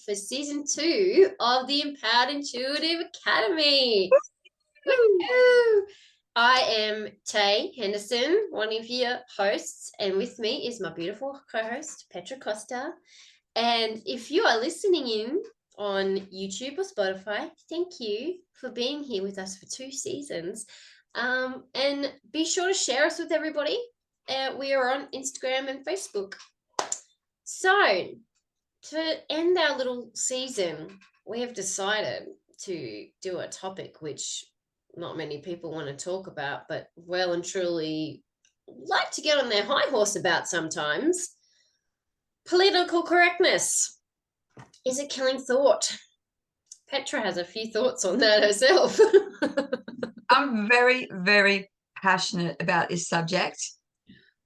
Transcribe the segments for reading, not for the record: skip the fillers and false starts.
for season 2 of the Empowered Intuitive Academy. Woo! I am Tay Henderson, one of your hosts, and with me is my beautiful co-host, Petra Costa. And if you are listening in on YouTube or Spotify, thank you for being here with us for 2 seasons. And be sure to share us with everybody. We are on Instagram and Facebook. So, to end our little season, we have decided to do a topic which not many people want to talk about, but well and truly like to get on their high horse about sometimes. Political correctness. Is it killing thought? Petra has a few thoughts on that herself. I'm very, very passionate about this subject.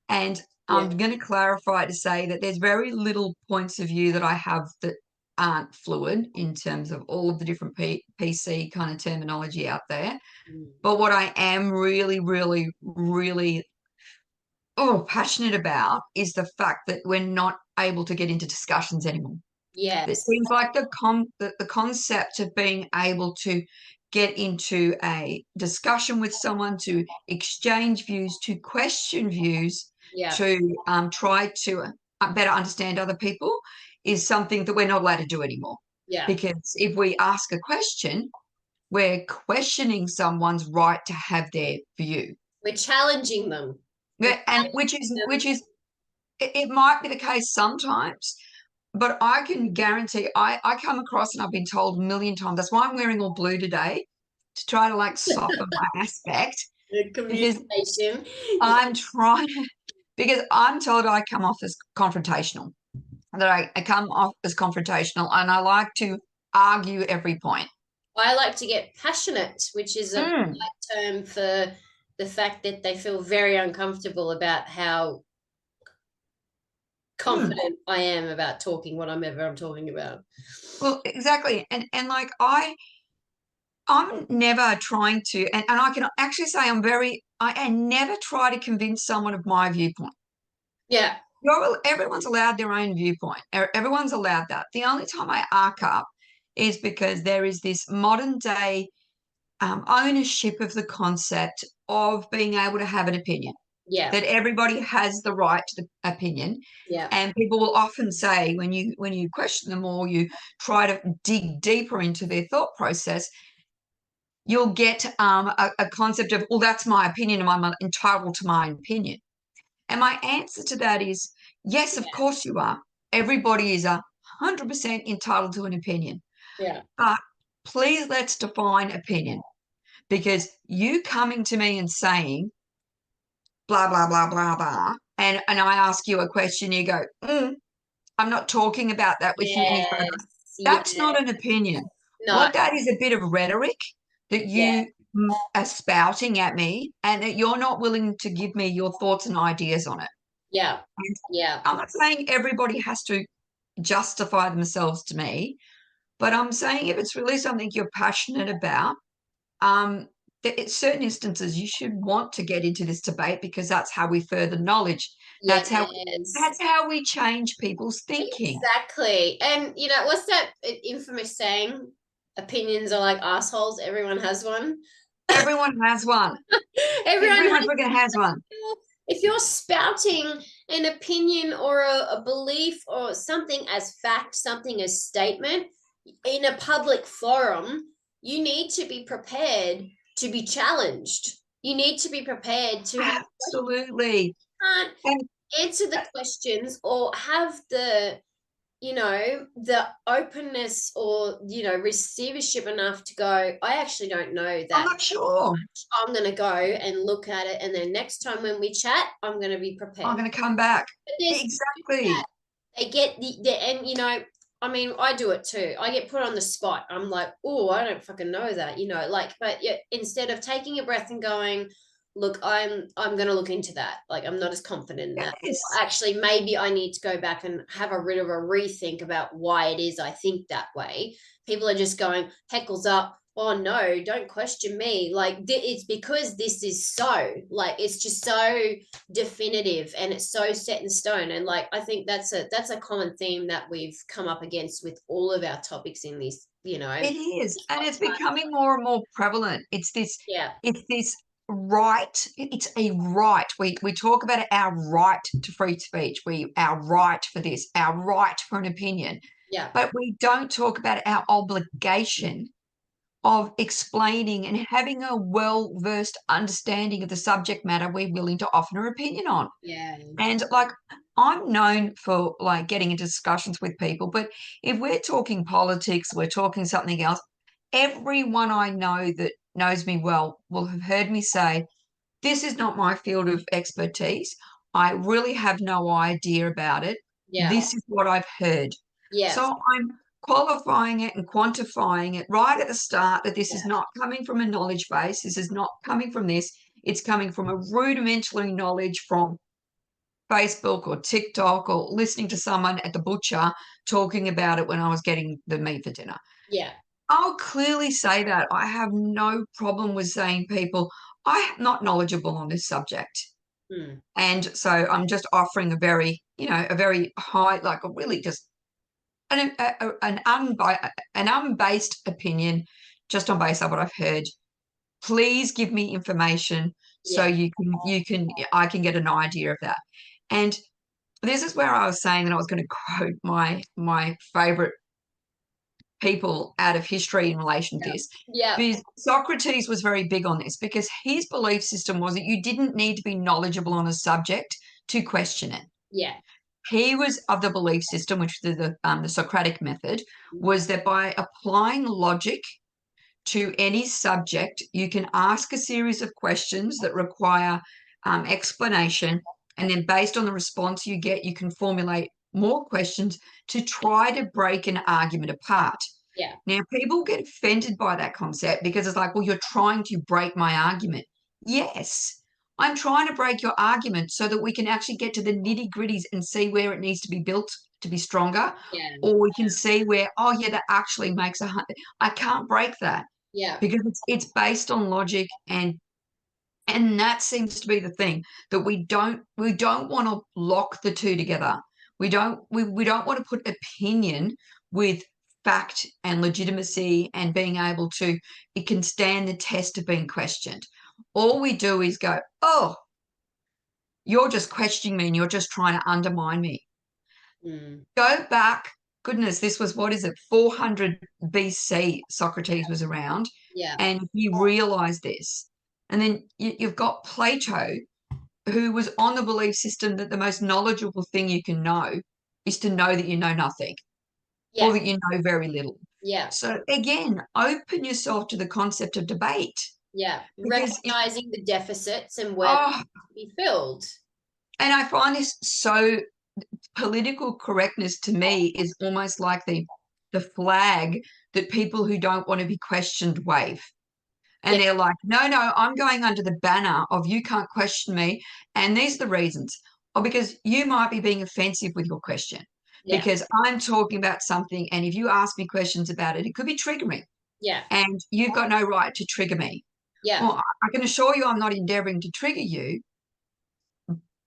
And I'm going to clarify to say that there's very little points of view that I have that aren't fluid in terms of all of the different PC kind of terminology out there. But what I am really, really, really passionate about is the fact that we're not able to get into discussions anymore. Yes. It seems like the concept of being able to get into a discussion with someone, to exchange views, to question views, to try to better understand other people is something that we're not allowed to do anymore. Yeah. Because if we ask a question, we're questioning someone's right to have their view. We're challenging them. And which is it might be the case sometimes, but I can guarantee I come across, and I've been told a million times, that's why I'm wearing all blue today, to try to like soften my aspect. The communication. I'm trying, because I'm told I come off as confrontational, that I come off as confrontational, and I like to argue every point. I like to get passionate, which is a term for the fact that they feel very uncomfortable about how confident I am about talking whatever I'm talking about. Well, exactly. And like I'm never trying to, and I can actually say I never try to convince someone of my viewpoint. Yeah. Everyone's allowed their own viewpoint. Everyone's allowed that. The only time I arc up is because there is this modern day ownership of the concept of being able to have an opinion. Yeah. That everybody has the right to the opinion. Yeah. And people will often say, when you question them or you try to dig deeper into their thought process, you'll get a concept of, well, that's my opinion and I'm entitled to my opinion. And my answer to that is, yes, of course you are. Everybody is 100% entitled to an opinion. Yeah. But please, let's define opinion. Because you coming to me and saying, blah, blah, blah, blah, blah, and I ask you a question, you go, I'm not talking about that with you any further. That's not an opinion. No. What that is a bit of rhetoric that you are spouting at me, and that you're not willing to give me your thoughts and ideas on it. Yeah. Yeah. I'm not saying everybody has to justify themselves to me, but I'm saying if it's really something you're passionate about, in certain instances you should want to get into this debate, because that's how we further knowledge. That's how we change people's thinking. Exactly. And you know, what's that infamous saying? Opinions are like assholes. Everyone has one. Everyone has one. Everyone freaking has one. If you're spouting an opinion or a belief or something as fact, something as statement in a public forum, you need to be prepared to be challenged. You need to be prepared to absolutely answer the questions or have the, the openness or, receivership enough to go, I actually don't know that. I'm not sure. I'm going to go and look at it. And then next time when we chat, I'm going to be prepared. I'm going to come back. Exactly. They get and, I mean, I do it too. I get put on the spot. I'm like, oh, I don't fucking know that, but instead of taking a breath and going, look, I'm going to look into that. Like, I'm not as confident in that. Actually, maybe I need to go back and have a bit of a rethink about why it is I think that way. People are just going, heckles up, oh no, don't question me. Like it's because this is so, like, it's just so definitive and it's so set in stone. And like I think that's a common theme that we've come up against with all of our topics in this, It is, and it's becoming more and more prevalent. Yeah, It's this right. It's a right. We talk about our right to free speech. Our right for this, our right for an opinion, yeah, but we don't talk about our obligation of explaining and having a well-versed understanding of the subject matter we're willing to offer an opinion on. yeah, And like I'm known for like getting into discussions with people, but if we're talking politics, we're talking something else, everyone I know that knows me well will have heard me say, this is not my field of expertise. I really have no idea about it. yeah, This is what I've heard. yeah, So I'm qualifying it and quantifying it right at the start that this is yeah, not coming from a knowledge base. This is not coming from this. It's coming from a rudimentary knowledge from Facebook or TikTok or listening to someone at the butcher talking about it when I was getting the meat for dinner. yeah, I'll clearly say that. I have no problem with saying people, I'm not knowledgeable on this subject. mm, And so I'm just offering a very high, like a really just an unbased opinion just on base of what I've heard. Please give me information so yeah, I can get an idea of that. And this is where I was saying that I was going to quote my favorite people out of history in relation to this. yeah, Because Socrates was very big on this because his belief system was that you didn't need to be knowledgeable on a subject to question it. yeah, He was of the belief system, which is the Socratic method, was that by applying logic to any subject, you can ask a series of questions that require explanation. And then, based on the response you get, you can formulate more questions to try to break an argument apart. yeah, Now, people get offended by that concept because it's like, well, you're trying to break my argument. Yes, I'm trying to break your argument so that we can actually get to the nitty gritties and see where it needs to be built to be stronger. yeah, Or we can see where, oh, yeah, that actually makes I can't break that yeah, because it's based on logic and that seems to be the thing that we don't want to lock the two together. We don't want to put opinion with fact and legitimacy and being able to it can stand the test of being questioned. All we do is go, oh, you're just questioning me and you're just trying to undermine me. mm, Go back, goodness, this was what is it, 400 BC Socrates was around, yeah, and he realized this. And then you've got Plato, who was on the belief system that the most knowledgeable thing you can know is to know that you know nothing or yeah, that you know very little. yeah, So again, open yourself to the concept of debate yeah. because Recognizing the deficits and where oh, they can be filled. and I find this so political correctness to me is almost like the flag that people who don't want to be questioned wave. Yeah, And they're like, no, no, I'm going under the banner of you can't question me. And these are the reasons. Or because you might be being offensive with your question. yeah, Because I'm talking about something, and if you ask me questions about it, it could be triggering. yeah, And you've got no right to trigger me. yeah, Well, I can assure you I'm not endeavoring to trigger you,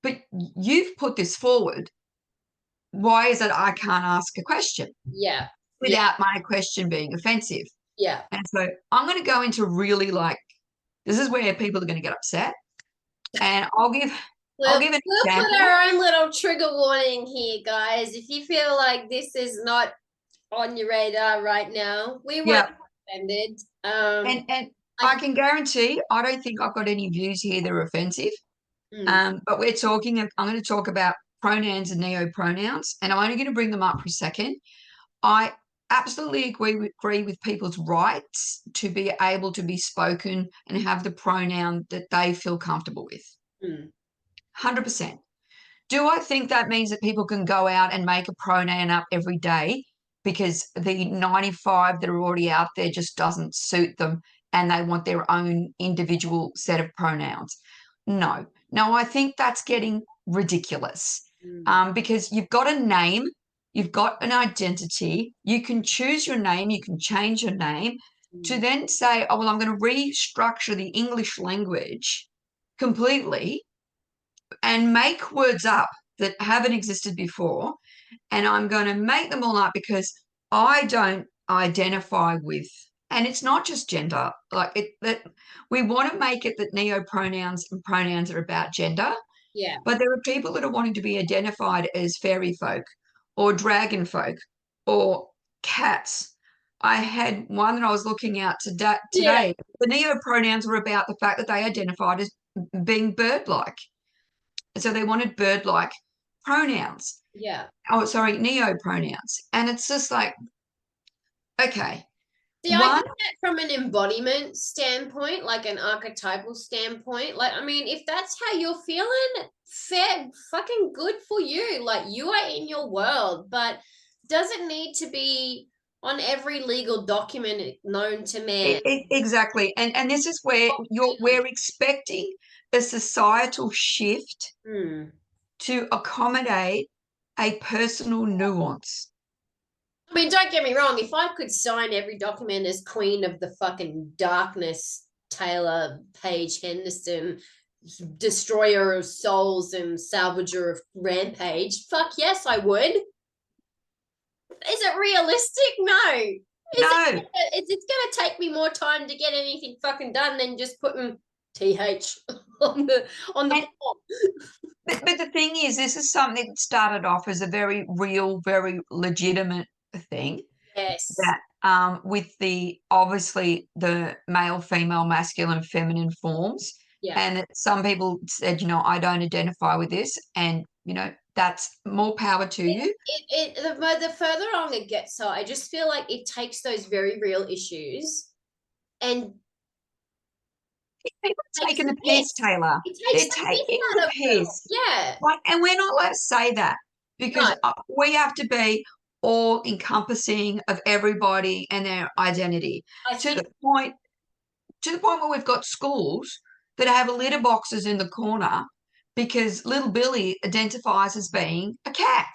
but you've put this forward. Why is it I can't ask a question yeah, yeah, without my question being offensive? yeah. And so I'm going to go into really like, this is where people are going to get upset. And I'll give an We'll put example. our own little trigger warning here, guys. If you feel like this is not on your radar right now, we won't Yeah. be offended. And I I can guarantee I don't think I've got any views here that are offensive. mm, But I'm going to talk about pronouns and neo-pronouns, and I'm only going to bring them up for a second. I absolutely agree with people's rights to be able to be spoken and have the pronoun that they feel comfortable with. mm, 100%. Do I think that means that people can go out and make a pronoun up every day because the 95 that are already out there just doesn't suit them and they want their own individual set of pronouns? No. No, I think that's getting ridiculous mm, because you've got a name, you've got an identity, you can choose your name, you can change your name. to then say, oh, well, I'm going to restructure the English language completely and make words up that haven't existed before, and I'm going to make them all up because I don't identify with, and it's not just gender, like it, that we want to make it that neopronouns and pronouns are about gender, Yeah. but there are people that are wanting to be identified as fairy folk or dragon folk or cats. I had one that I was looking at today. Yeah. The neopronouns were about the fact that they identified as being bird-like. So they wanted bird-like pronouns. Yeah. Oh, sorry, neo-pronouns. And it's just like, okay. See, I One, get that from an embodiment standpoint, like an archetypal standpoint. Like, I mean, if that's how you're feeling, fair, fucking good for you. Like, you are in your world, but does it need to be on every legal document known to man? exactly. And this is where we're expecting a societal shift Hmm. to accommodate a personal nuance. I mean, don't get me wrong. If I could sign every document as Queen of the fucking Darkness, Tayla Page Henderson, Destroyer of Souls and Salvager of Rampage, fuck yes, I would. Is it realistic? No. No. It's going to take me more time to get anything fucking done than just putting TH on the form. But the thing is, this is something that started off as a very real, very legitimate thing. Yes. That with the obviously the male, female, masculine, feminine forms. Yeah. And some people said, I don't identify with this. And, that's more power to you. The further on it gets, so I just feel like it takes those very real issues and People are taking the piss, Tayla. They're taking the piss. Yeah. And we're not allowed to say that because we have to be all encompassing of everybody and their identity to the point where we've got schools that have litter boxes in the corner because little Billy identifies as being a cat.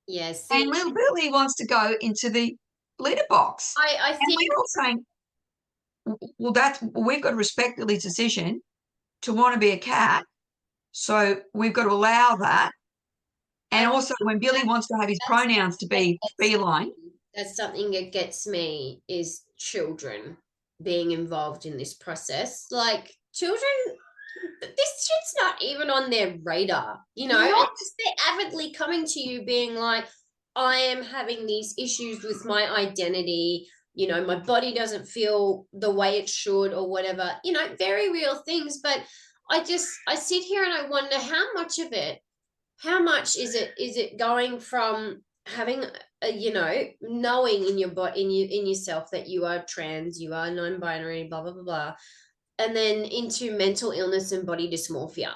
Yes. And little Billy wants to go into the litter box. I think we're all saying, well, we've got to respect Billy's decision to want to be a cat. So we've got to allow that. And also when Billy wants to have his pronouns to be feline. That's something that gets me is children being involved in this process. Like children, this shit's not even on their radar, they're avidly coming to you being like, I am having these issues with my identity, my body doesn't feel the way it should or whatever, very real things. But I sit here and I wonder how much is it going from having knowing in your body, in yourself that you are trans, you are non-binary, blah blah blah blah, and then into mental illness and body dysmorphia.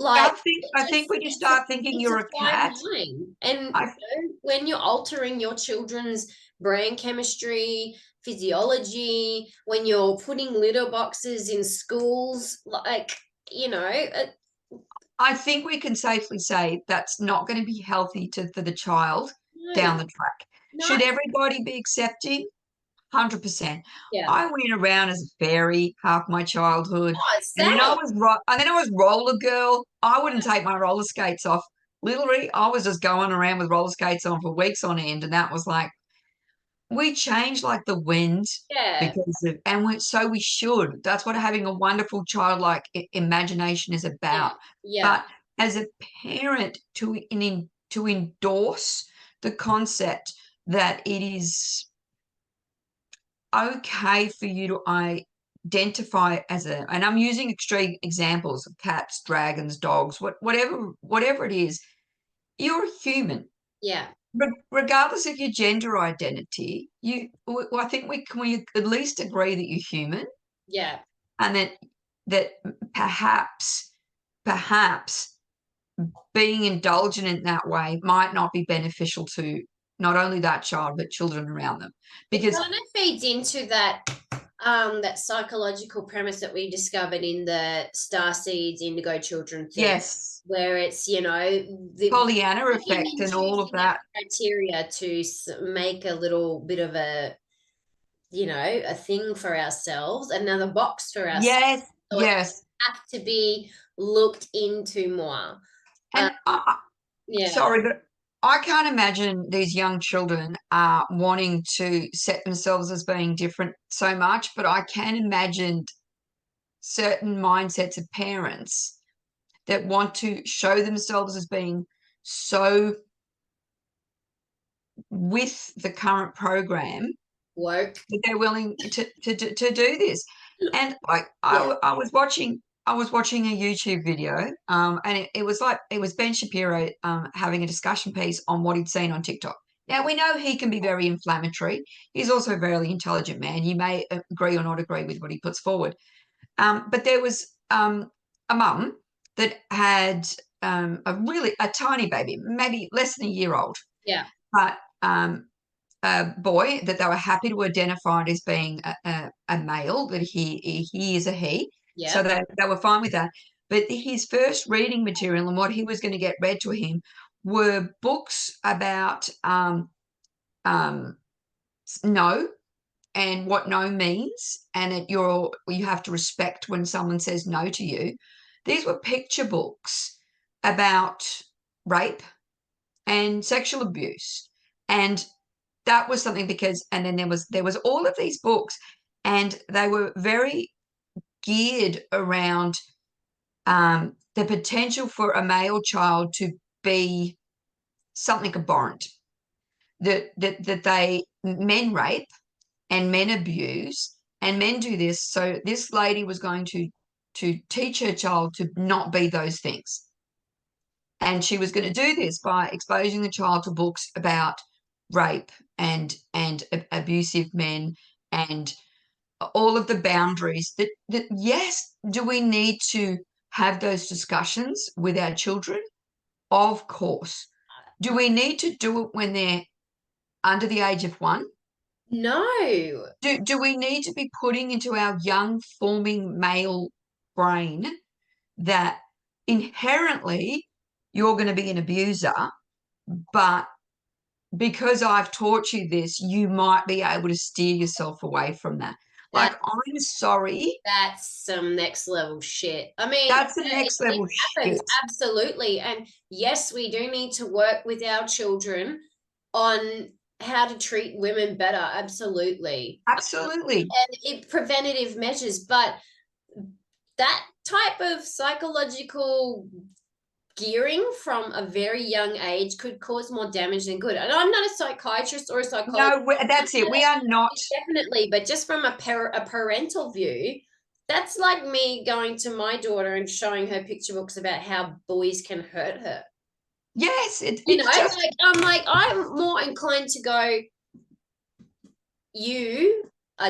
Like I think when you start thinking you're a cat, and when you're altering your children's brain chemistry, physiology, when you're putting litter boxes in schools, like I think we can safely say that's not going to be healthy for the child down the track. No. Should everybody be accepting? 100%. Yeah. I went around as a fairy half my childhood. And then I was roller girl. I wouldn't take my roller skates off. Literally, I was just going around with roller skates on for weeks on end, and that was like, we change like the wind. Yeah. So we should. That's what having a wonderful childlike imagination is about. Yeah. But as a parent, to endorse the concept that it is okay for you to identify as and I'm using extreme examples of cats, dragons, dogs, whatever it is, you're a human. Yeah. Regardless of your gender identity, I think we at least agree that you're human. Yeah. And that perhaps being indulgent in that way might not be beneficial to not only that child but children around them, because it kind of feeds into that that psychological premise that we discovered in the Star Seeds Indigo Children thing, Yes. where it's, you know, the Pollyanna picking effect and all of choosing that. criteria to make a little bit of a, you know, a thing for ourselves, another box for ourselves. Yes, So it yes. have to be looked into more. And Yeah. sorry, but I can't imagine these young children wanting to set themselves as being different so much, but I can imagine certain mindsets of parents that want to show themselves as being so with the current program Woke. that they're willing to do this. And like Yeah. I was watching a YouTube video, and it was like it was Ben Shapiro having a discussion piece on what he'd seen on TikTok. Now we know he can be very inflammatory. He's also a very intelligent man. You may agree or not agree with what he puts forward. But there was a mum that had a tiny baby, maybe less than a year old, Yeah. but a boy that they were happy to identify as being a male, that he is a he. So Yeah. they were fine with that. But his first reading material and what he was going to get read to him were books about no and what no means, and that you have to respect when someone says no to you. These were picture books about rape and sexual abuse, and that was something because, and then there was all of these books, and they were very geared around the potential for a male child to be something abhorrent, that they men rape and men abuse and men do this. So this lady was going to teach her child to not be those things. And she was going to do this by exposing the child to books about rape and abusive men and all of the boundaries that yes, do we need to have those discussions with our children? Of course. Do we need to do it when they're under the age of 1? No. Do we need to be putting into our young forming male brain that inherently you're going to be an abuser, but because I've taught you this, you might be able to steer yourself away from that. Like, That I'm sorry. that's some next level shit. I mean, That's the next it level happens, shit. absolutely. And yes, we do need to work with our children on how to treat women better, absolutely. Absolutely. Preventative measures, but that type of psychological gearing from a very young age could cause more damage than good. And I'm not a psychiatrist or a psychologist. No, that's it. We are not. Definitely, but just from a parental view, that's like me going to my daughter and showing her picture books about how boys can hurt her. Yes, You know, it's just I'm more inclined to go, you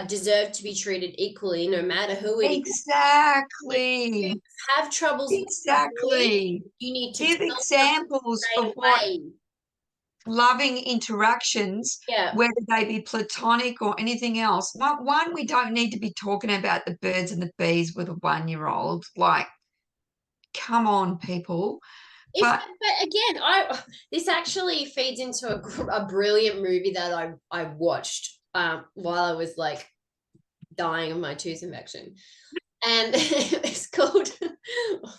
deserve to be treated equally, no matter who it is. If you exactly. have troubles with a boy, Exactly. you need to Give tell them examples straight of what away. loving interactions, Yeah. whether they be platonic or anything else. One, we don't need to be talking about the birds and the bees with a 1-year-old. Like, come on, people. But But again, I this actually feeds into a brilliant movie that I watched while I was like dying of my tooth infection, and it's called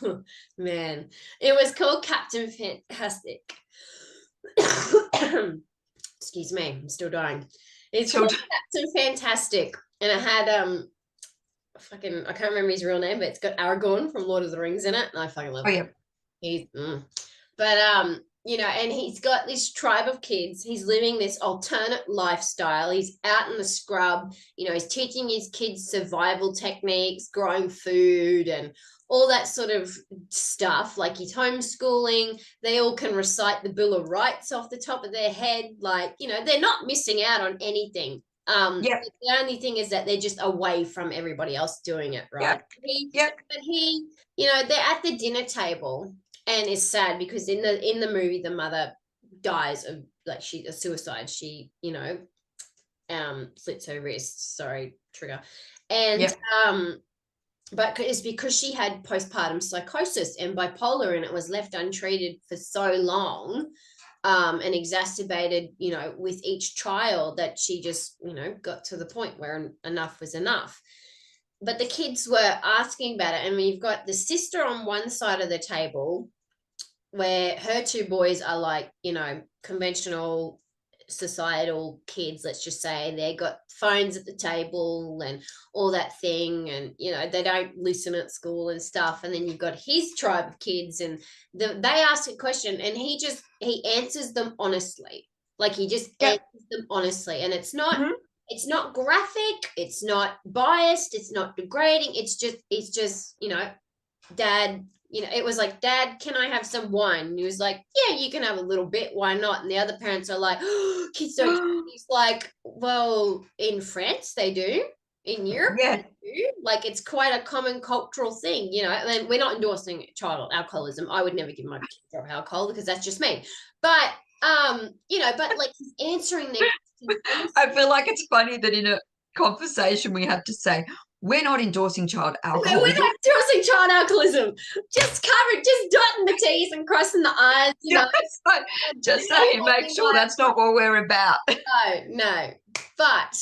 oh, man, it was called Captain Fantastic. Excuse me, I'm still dying. It's called Captain Fantastic, and it had fucking I can't remember his real name, but it's got Aragorn from Lord of the Rings in it, and I fucking love oh it. yeah, He's but you know, and he's got this tribe of kids. He's living this alternate lifestyle. He's out in the scrub, you know, he's teaching his kids survival techniques, growing food and all that sort of stuff. Like he's homeschooling. They all can recite the Bill of Rights off the top of their head. Like, you know, they're not missing out on anything. yep, The only thing is that they're just away from everybody else doing it, right? yep, yep. But he, you know, they're at the dinner table, and it's sad because in the movie the mother dies of like she a suicide. She, you know, slits her wrist. Sorry, trigger. And Yep. but it's because she had postpartum psychosis and bipolar, and it was left untreated for so long, and exacerbated, with each child, that she just, got to the point where enough was enough. But the kids were asking about it, and we've got the sister on one side of the table where her two boys are like, conventional societal kids, let's just say. They got phones at the table and all that thing, and they don't listen at school and stuff. And then you've got his tribe of kids, and they ask a question, and he answers them honestly. Like, he just answers them honestly, and it's not graphic, it's not biased, it's not degrading. It's just Dad, it was like, Dad, can I have some wine? And he was like, yeah, you can have a little bit. Why not? And the other parents are like, oh, kids don't. He's like, well, in France, they do. In Europe, Yeah. they do. Like, it's quite a common cultural thing, I mean, we're not endorsing child alcoholism. I would never give my kids alcohol because that's just me. But, but like, he's answering their questions. I feel like it's funny that in a conversation we have to say, we're not endorsing child alcoholism. We're not endorsing child alcoholism. Just dotting the T's and crossing the I's, Just saying, make sure that's not what we're about. No. But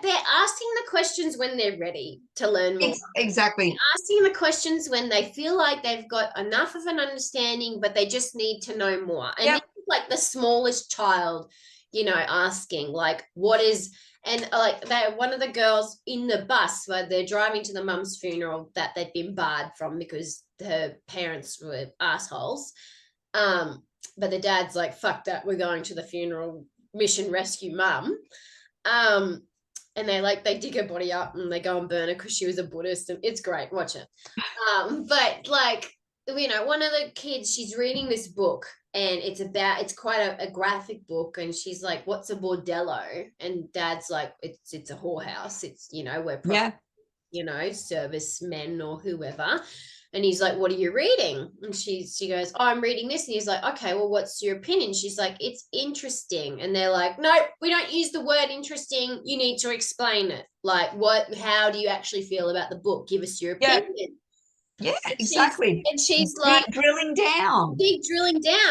they're asking the questions when they're ready to learn more. Exactly. They're asking the questions when they feel like they've got enough of an understanding, but they just need to know more. And this is like the smallest child, asking, like, what is, and like, one of the girls in the bus where they're driving to the mum's funeral that they'd been barred from because her parents were assholes. But the dad's like, fuck that, we're going to the funeral, mission rescue mum. And they dig her body up and they go and burn her because she was a Buddhist, and it's great, watch it. But like, one of the kids, she's reading this book, and it's quite a graphic book, and she's like, what's a bordello? And Dad's like, it's a whorehouse. It's, where servicemen or whoever. And he's like, what are you reading? And she goes, oh, I'm reading this. And he's like, okay, well, what's your opinion? She's like, it's interesting. And they're like, no, we don't use the word interesting. You need to explain it. Like, how do you actually feel about the book? Give us your opinion. Yeah, exactly. She's like, drilling down.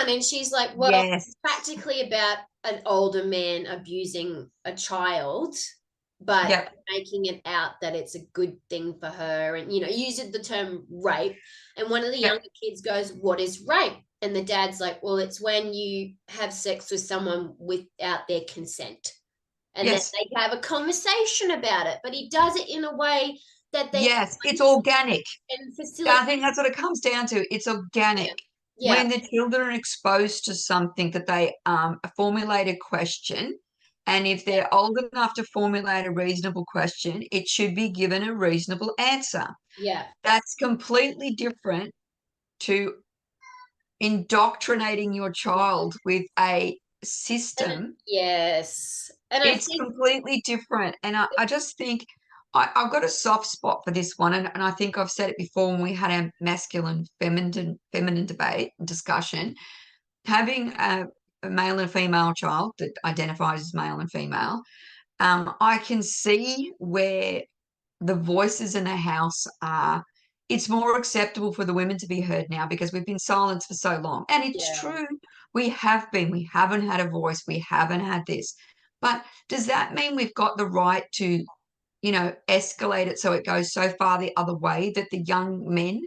And she's like, well, it's practically about an older man abusing a child, but making it out that it's a good thing for her, and using the term rape. And one of the younger kids goes, what is rape? And the dad's like, well, it's when you have sex with someone without their consent. And then they have a conversation about it, but he does it in a way that they it's organic. And facilitate. I think that's what it comes down to. It's organic. When the children are exposed to something, that they formulate a question. And if they're old enough to formulate a reasonable question, it should be given a reasonable answer. Yeah. That's completely different to indoctrinating your child with a system. Yes. And it's completely different. And I just think I've got a soft spot for this one. And I think I've said it before when we had our masculine, feminine debate discussion. Having a male and female child that identifies as male and female, I can see where the voices in the house are. It's more acceptable for the women to be heard now because we've been silenced for so long. And it's true. We haven't had a voice. We haven't had this. But does that mean we've got the right to, escalate it so it goes so far the other way that the young men,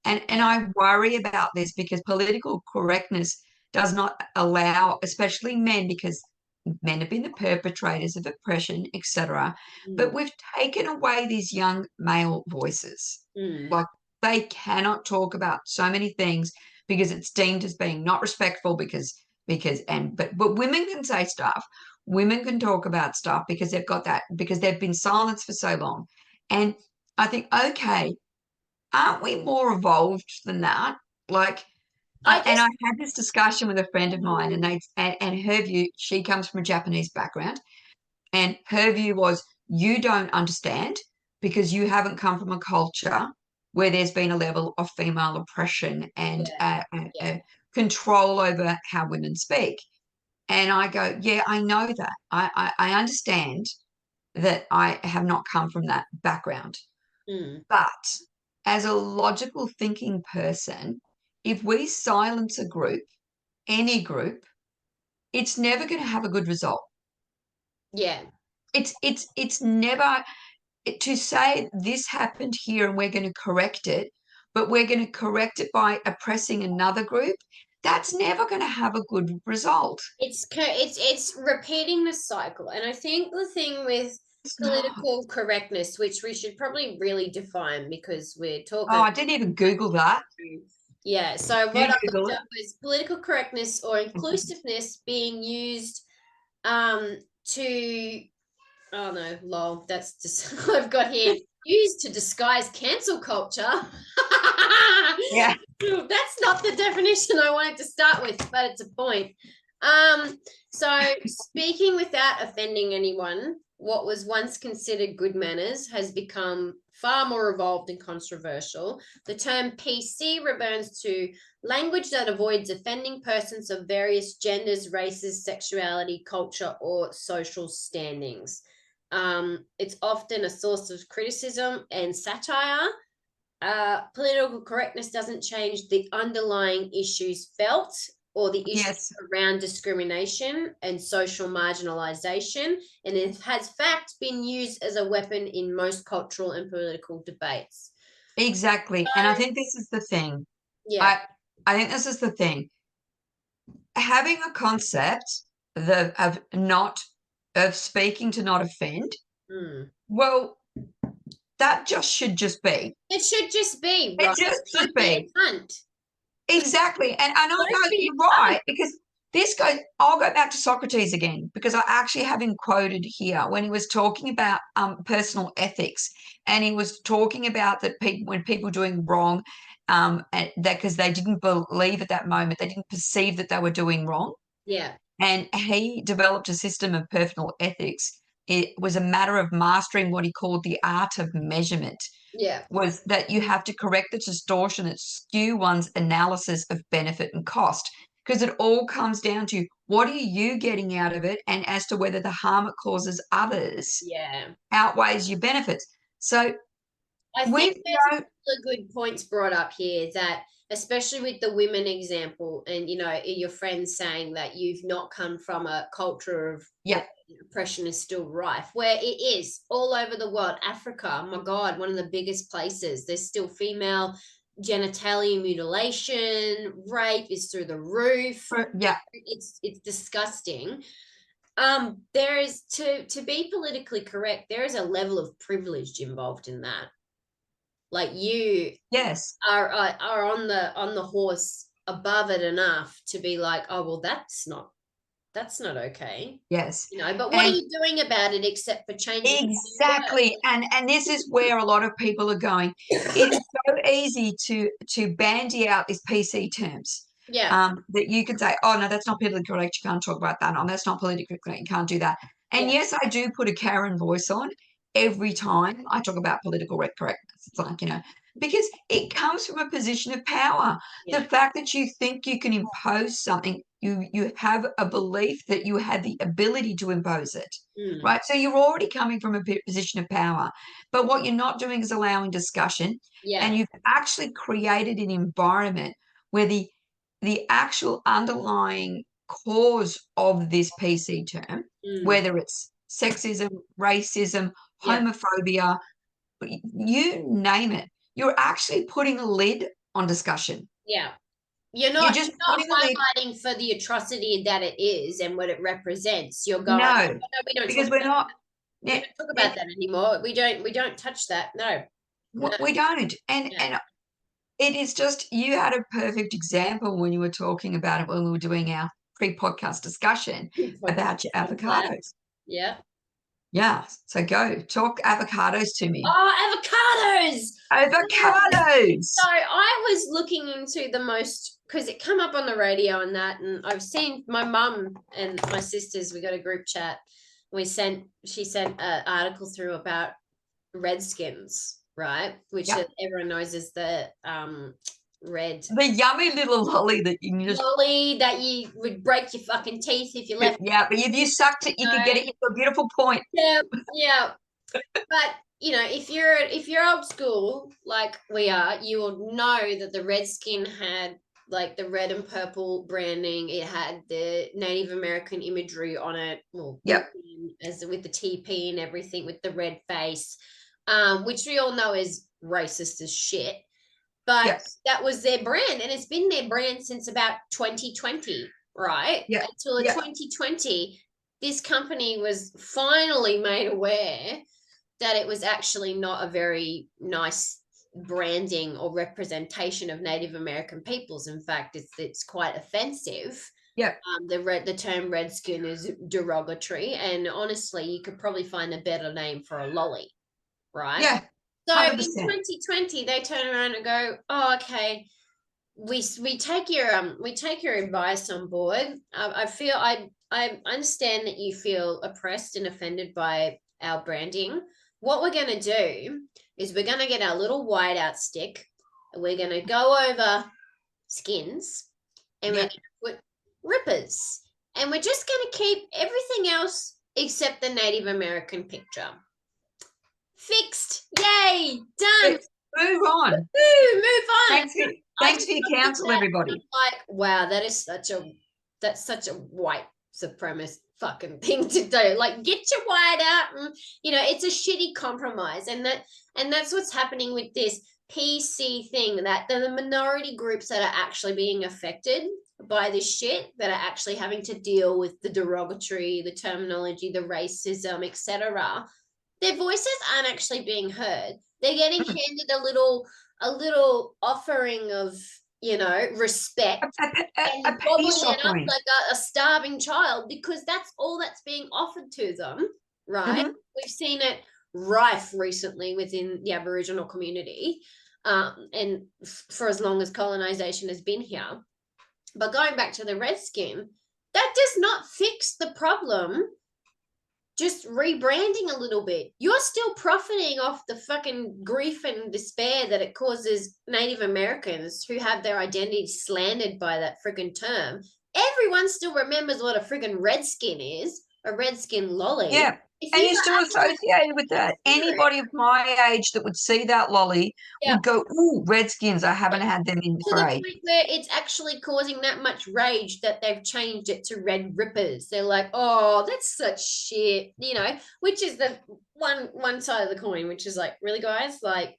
and I worry about this because political correctness does not allow, especially men, because men have been the perpetrators of oppression, etc. But we've taken away these young male voices. Like, they cannot talk about so many things because it's deemed as being not respectful but women can say stuff. Women can talk about stuff because they've got that, because they've been silenced for so long. And I think, okay, aren't we more evolved than that? Like, I had this discussion with a friend of mine, and her view, she comes from a Japanese background, and her view was, you don't understand because you haven't come from a culture where there's been a level of female oppression and control over how women speak. And I go, yeah, I know that. I understand that I have not come from that background. Mm. But as a logical thinking person, if we silence a group, any group, it's never going to have a good result. Yeah. It's never to say this happened here and we're going to correct it, but we're going to correct it by oppressing another group. That's never going to have a good result. It's repeating the cycle. And I think the thing with It's not. political correctness, which we should probably really define because we're Oh, talking. I didn't even Google that. Yeah, so what You I Google looked it. up was political correctness or inclusiveness being used to, oh no, lol, that's just I've got here, used to disguise cancel culture. Yeah. That's not the definition I wanted to start with, but it's a point. So speaking without offending anyone, what was once considered good manners has become far more evolved and controversial. The term PC returns to language that avoids offending persons of various genders, races, sexuality, culture, or social standings. It's often a source of criticism and satire. Political correctness doesn't change the underlying issues felt or the issues Yes. around discrimination and social marginalization, and it has fact been used as a weapon in most cultural and political debates. Exactly. And I think this is the thing. Yeah. I I think this is the thing. Having a concept of speaking to not offend, Mm. well, that should just be. It should just be, It right? just should Don't be be. a cunt. Exactly. And I know Don't be you're a cunt. right, because I'll go back to Socrates again, because I actually have him quoted here when he was talking about personal ethics. And he was talking about that when people doing wrong, and that because they didn't believe at that moment, they didn't perceive that they were doing wrong. Yeah. And he developed a system of personal ethics. It was a matter of mastering what he called the art of measurement, Yeah. was that you have to correct the distortion that skew one's analysis of benefit and cost, because it all comes down to what are you getting out of it, and as to whether the harm it causes others Yeah. outweighs your benefits. So I think with there's a no, couple of good points brought up here that, especially with the women example, and your friends saying that you've not come from a culture of where yeah, oppression is still rife, where it is all over the world. Africa, oh my God, one of the biggest places. There's still female genitalia mutilation, rape is through the roof. yeah, It's disgusting. There is to be politically correct, there is a level of privilege involved in that. Like you yes, are on the horse above it enough to be like, oh well, that's not okay, yes. but what are And you doing about it except for changing exactly. And this is where a lot of people are going. It is so easy to bandy out these PC terms. yeah, That you can say, oh no, that's not politically correct. You can't talk about that. No, that's not politically correct. You can't do that. And yeah, yes, I do put a Karen voice on every time I talk about political correctness. It's like, because it comes from a position of power. The yeah, fact that you think you can impose something, you have a belief that you have the ability to impose it. mm, Right. So you're already coming from a position of power. But what you're not doing is allowing discussion. yeah, And you've actually created an environment where the actual underlying cause of this PC term, mm, whether it's sexism, racism, yeah, homophobia, you name it, you're actually putting a lid on discussion. yeah. You're You're not just you're not putting a lid. highlighting for the atrocity that it is and what it represents. You're going, oh, No, no, we don't talk because we're about not. we Yeah, don't talk about that anymore. We don't touch that. No, no, we don't. And yeah. and it is just, you had a perfect example when you were talking about it when we were doing our pre-podcast discussion about your avocados. Yeah. Yeah. So go talk avocados to me. Oh, avocados. So Avocados. I was looking into the most because it come up on the radio and that, and I've seen my mum and my sisters. We got a group chat. She sent an article through about redskins, right? Which Yep. everyone knows is the red. The yummy little lolly that you can just Lolly that you would break your fucking teeth if you left. yeah, but if you sucked it, you could get it into a beautiful point. Yeah, yeah. But if you're old school like we are, you will know that the Redskin had like the red and purple branding. It had the Native American imagery on it, well, Yep. as with the TP and everything, with the red face, which we all know is racist as shit. But Yep. that was their brand, and it's been their brand since about 2020, right? Yep. Until Yep. 2020, this company was finally made aware that it was actually not a very nice branding or representation of Native American peoples. In fact, it's quite offensive. Yep. The term redskin is derogatory, and honestly, you could probably find a better name for a lolly, right? Yeah. So 100%. in 2020, they turn around and go, "Oh, okay, we take your advice on board. I understand that you feel oppressed and offended by our branding. What we're going to do is we're going to get our little whiteout stick, and we're going to go over skins, and we're Yep. going to put rippers, and we're just going to keep everything else except the Native American picture. Fixed. Yay. Done. Move on. Woo, move on. Thanks for your counsel, everybody. Like, wow, that's such a white supremacist fucking thing to do. Like, get your white out, and it's a shitty compromise, and that's what's happening with this PC thing. That the minority groups that are actually being affected by this shit, that are actually having to deal with the derogatory, the terminology, the racism, etc. Their voices aren't actually being heard. They're getting handed a little offering of, respect, and gobbling peace it up offering. like a starving child, because that's all that's being offered to them, right? Mhm. We've seen it rife recently within the Aboriginal community, and for as long as colonization has been here. But going back to the redskin, that does not fix the problem. Just rebranding a little bit. You're still profiting off the fucking grief and despair that it causes Native Americans who have their identity slandered by that friggin' term. Everyone still remembers what a friggin' redskin is, a redskin lolly. Yeah. And you're still associated with that. Anybody of my age that would see that lolly would go, "Ooh, Redskins, I haven't had them in to the parade." point where it's actually causing that much rage that they've changed it to Red Rippers. They're like, "Oh, that's such shit," which is the one side of the coin, which is like, really, guys, like,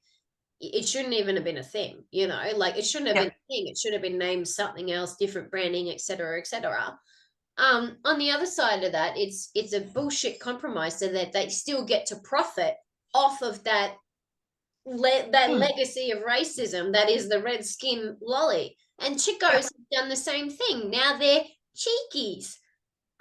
it shouldn't even have been a thing, like, it shouldn't have been a thing. It should have been named something else, different branding, etc., etc. On the other side of that, it's a bullshit compromise, so that they still get to profit off of that legacy of racism that is the red skin lolly. And Chicos have done the same thing. Now they're cheekies.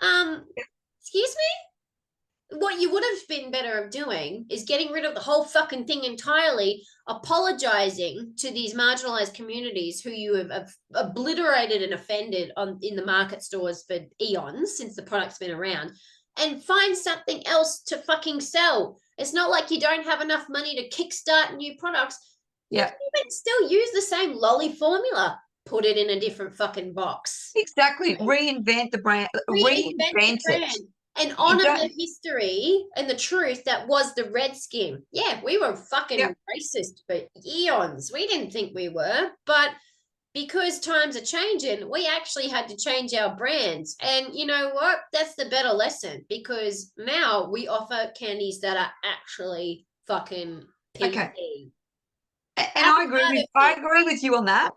Excuse me? What you would have been better of doing is getting rid of the whole fucking thing entirely, apologizing to these marginalized communities who you have obliterated and offended in the market stores for eons since the product's been around, and find something else to fucking sell. It's not like you don't have enough money to kickstart new products. Yeah. You can still use the same lolly formula. Put it in a different fucking box. Exactly. Reinvent the brand. Reinvent it. And honor the history and the truth that was the redskin. Yeah, we were fucking racist for eons. We didn't think we were, but because times are changing, we actually had to change our brands. And you know what? That's the better lesson, because now we offer candies that are actually fucking PC. Okay. And I agree with you on that.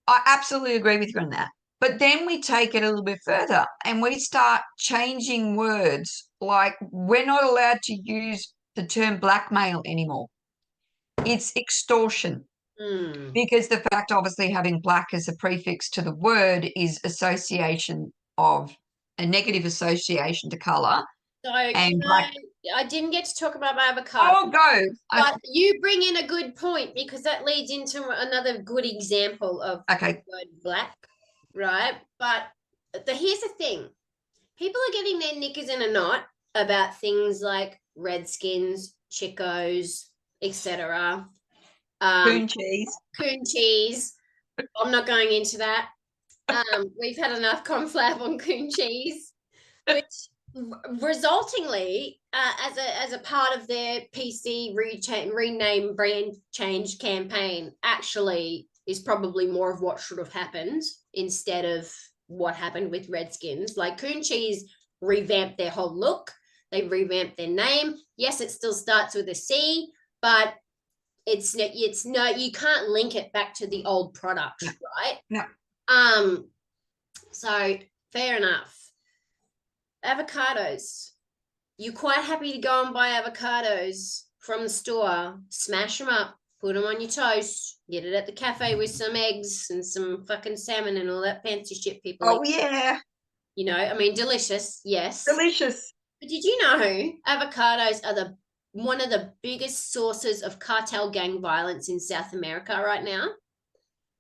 I absolutely agree with you on that. But then we take it a little bit further and we start changing words. Like, we're not allowed to use the term blackmail anymore. It's extortion. Because the fact, obviously, having black as a prefix to the word is association of a negative association to colour. So and black. I didn't get to talk about my avocado. Oh, go. But you bring in a good point, because that leads into another good example of the word black, right? But here's the thing. People are getting their knickers in a knot about things like redskins, chicos, etc. Coon cheese. I'm not going into that. We've had enough conflab on coon cheese, which resultingly, as a part of their PC rename brand change campaign, actually is probably more of what should have happened instead of what happened with Redskins. Like coon cheese revamped their whole look. They revamped their name. Yes, it still starts with a C, but it's no, you can't link it back to the old product, No. right? No. So fair enough. Avocados. You're quite happy to go and buy avocados from the store, smash them up, put them on your toast, get it at the cafe with some eggs and some fucking salmon and all that fancy shit people eat. Oh, yeah. You know, I mean, delicious, yes. Delicious. But did you know avocados are one of the biggest sources of cartel gang violence in South America right now?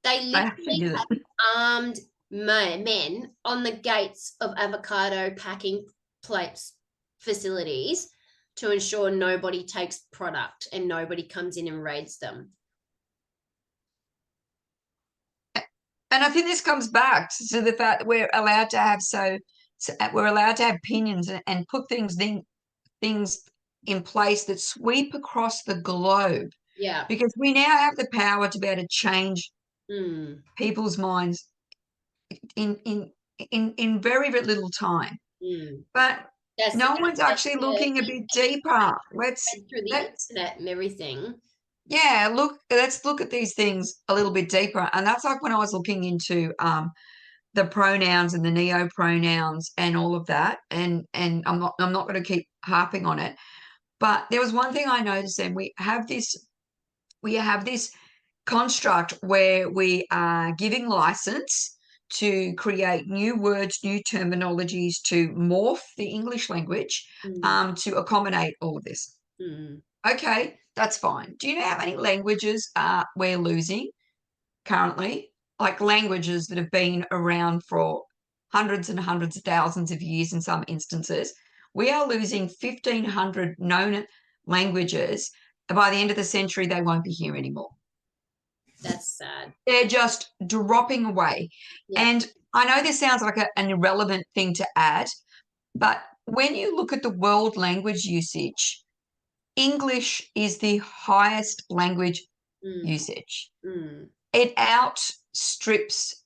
They I actually literally did have it. armed men on the gates of avocado packing place facilities to ensure nobody takes product and nobody comes in and raids them. And I think this comes back to the fact that we're allowed to have we're allowed to have opinions and put things in place that sweep across the globe. Yeah. Because we now have the power to be able to change people's minds in very, very little time. But no one's actually looking a bit deeper. Through the internet and everything. Yeah, let's look at these things a little bit deeper. And that's like when I was looking into the pronouns and the neo pronouns and all of that. And I'm not going to keep harping on it. But there was one thing I noticed, and we have this construct where we are giving license to create new words, new terminologies to morph the English language to accommodate all of this. Okay, that's fine. Do you know how many languages we're losing currently? Like languages that have been around for hundreds and hundreds of thousands of years in some instances. We are losing 1,500 known languages. By the end of the century, they won't be here anymore. That's sad. They're just dropping away. Yeah. And I know this sounds like an irrelevant thing to add, but when you look at the world language usage, English is the highest language usage. It outstrips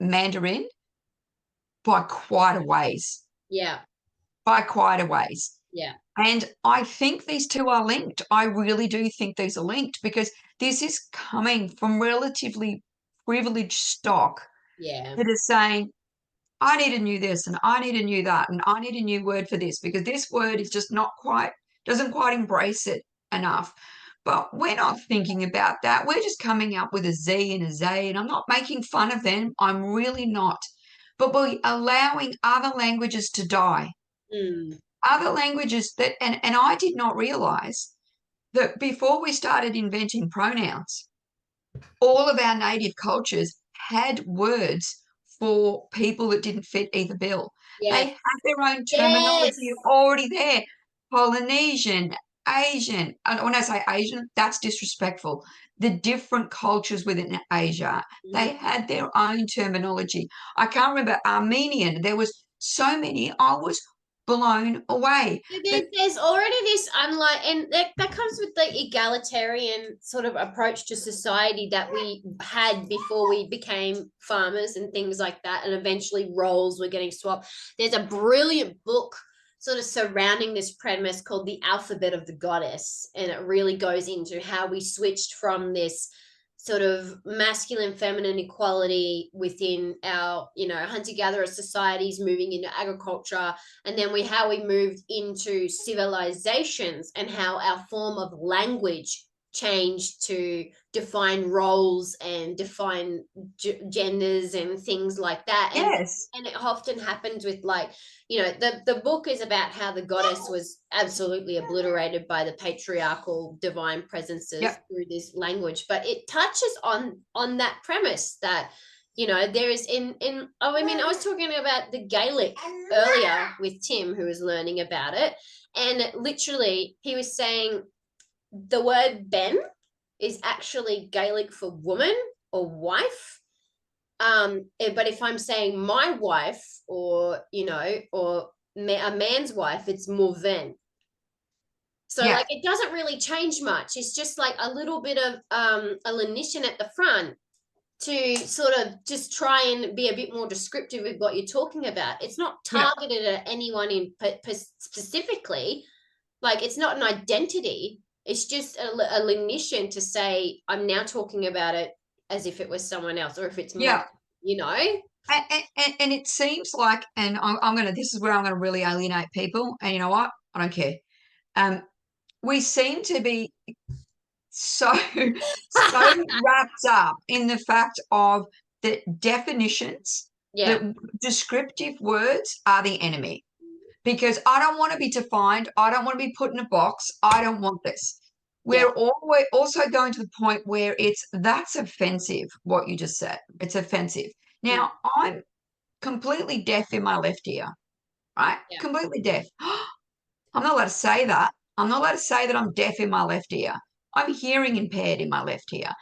Mandarin by quite a ways. Yeah. By quite a ways. Yeah. And I think these two are linked. I really do think these are linked because this is coming from relatively privileged stock that is saying, I need a new this and I need a new that and I need a new word for this because this word is just doesn't quite embrace it enough. But we're not thinking about that. We're just coming up with a Z and a Z, and I'm not making fun of them. I'm really not. But we're allowing other languages to die. Other languages and I did not realize that before we started inventing pronouns, all of our native cultures had words for people that didn't fit either bill. They had their own terminology already there. Polynesian, Asian. And when I say Asian, that's disrespectful. The different cultures within Asia, they had their own terminology. I can't remember Armenian. There was so many. I was blown away. There's already this and that comes with the egalitarian sort of approach to society that we had before we became farmers and things like that, and eventually roles were getting swapped. There's a brilliant book sort of surrounding this premise called The Alphabet of the Goddess, and it really goes into how we switched from this sort of masculine feminine equality within our hunter-gatherer societies moving into agriculture, and then how we moved into civilizations and how our form of language changed to define roles and define genders and things like that. And it often happens with the book is about how the goddess was absolutely obliterated by the patriarchal divine presences through this language, but it touches on that premise that there is I was talking about the Gaelic earlier with Tim, who was learning about it, and literally he was saying the word ben is actually Gaelic for woman, or wife. But if I'm saying my wife, or or a man's wife, it's more than. So Yeah. like it doesn't really change much. It's just like a little bit of a lenition at the front to sort of just try and be a bit more descriptive with what you're talking about. It's not Yeah. targeted at anyone in specifically. Like it's not an identity. It's just a lenition to say I'm now talking about it as if it was someone else, or if it's my, Yeah. you know. And it seems like, and I'm going to, this is where I'm going to really alienate people. And you know what? I don't care. We seem to be so wrapped up in the fact of that definitions, Yeah, that descriptive words are the enemy, because I don't want to be defined. I don't want to be put in a box. I don't want this. yeah, We're also going to the point where that's offensive, what you just said. It's offensive. mm, Now, I'm completely deaf in my left ear, right? yeah, Completely deaf. I'm not allowed to say that. I'm not allowed to say that I'm deaf in my left ear. I'm hearing impaired in my left ear.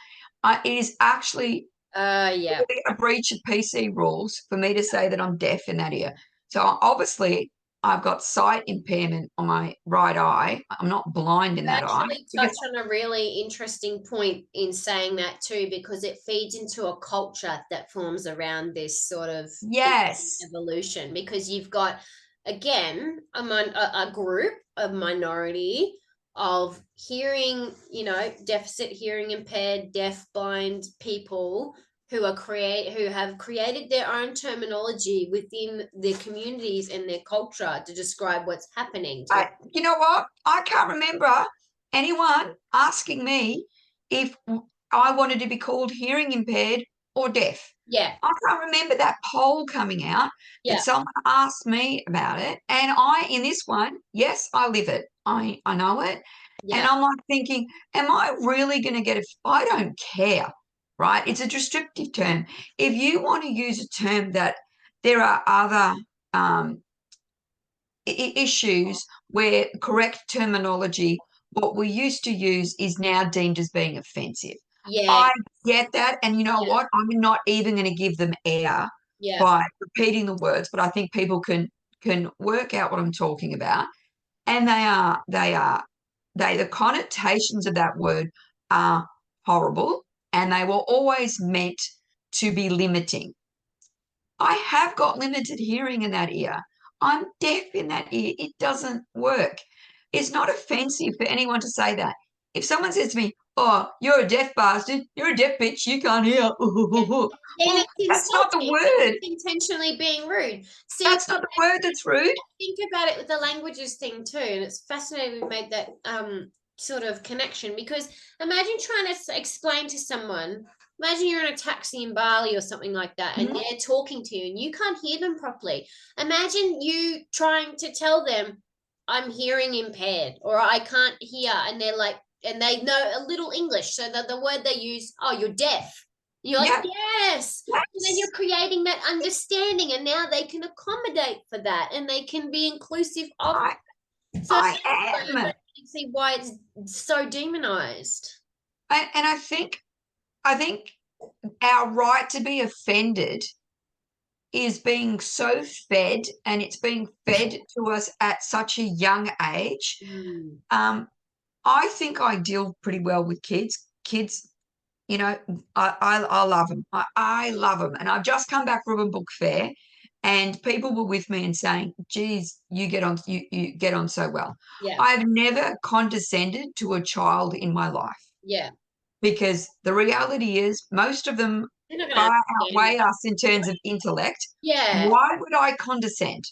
It is actually yeah, really a breach of PC rules for me to say that I'm deaf in that ear. So obviously, I've got sight impairment on my right eye. I'm not blind in you that eye actually because, touch on a really interesting point in saying that too, because it feeds into a culture that forms around this sort of yes, evolution. Because you've got, again, a group of minority of hearing, deficit hearing impaired, deaf, blind people who have created their own terminology within their communities and their culture to describe what's happening to them. you know what? I can't remember anyone asking me if I wanted to be called hearing impaired or deaf. Yeah, I can't remember that poll coming out that yeah, someone asked me about it. And in this one, yes, I live it. I know it. And yeah, I'm like thinking, am I really going to get I don't care, right? It's a descriptive term. If you want to use a term that there are other issues where correct terminology, what we used to use, is now deemed as being offensive. yeah, I get that. And you know yeah, what? I'm not even going to give them air yeah, by repeating the words, but I think people can work out what I'm talking about. And the connotations of that word are horrible, and they were always meant to be limiting. I have got limited hearing in that ear. I'm deaf in that ear. It doesn't work. It's not offensive for anyone to say that. If someone says to me, "Oh, you're a deaf bastard, you're a deaf bitch, you can't hear," yeah. And well, it's that's not the insulting. word. It's intentionally being rude. See, That's not the word that's rude. think about it with the languages thing too, and it's fascinating we made that sort of connection, because imagine trying to explain to someone, imagine you're in a taxi in Bali or something like that, and Mhm. they're talking to you and you can't hear them properly. Imagine you trying to tell them I'm hearing impaired or I can't hear, and they're like, and they know a little English, so that the word they use, oh, you're deaf. You're like, Yeah, yes. And then yes, you're creating that understanding, and now they can accommodate for that, and they can be inclusive of. I, So I I don't am. really see why it's so demonized. And I think our right to be offended is being so fed, and it's being fed to us at such a young age. Mm. Um, I think I deal pretty well with kids. Kids, I love them. I love them. And I've just come back from a book fair, and people were with me and saying, "Geez, you get on so well." Yeah, I've never condescended to a child in my life, yeah. because the reality is most of them They're not going to far understand outweigh it. us in terms of intellect. Yeah. Why would I condescend?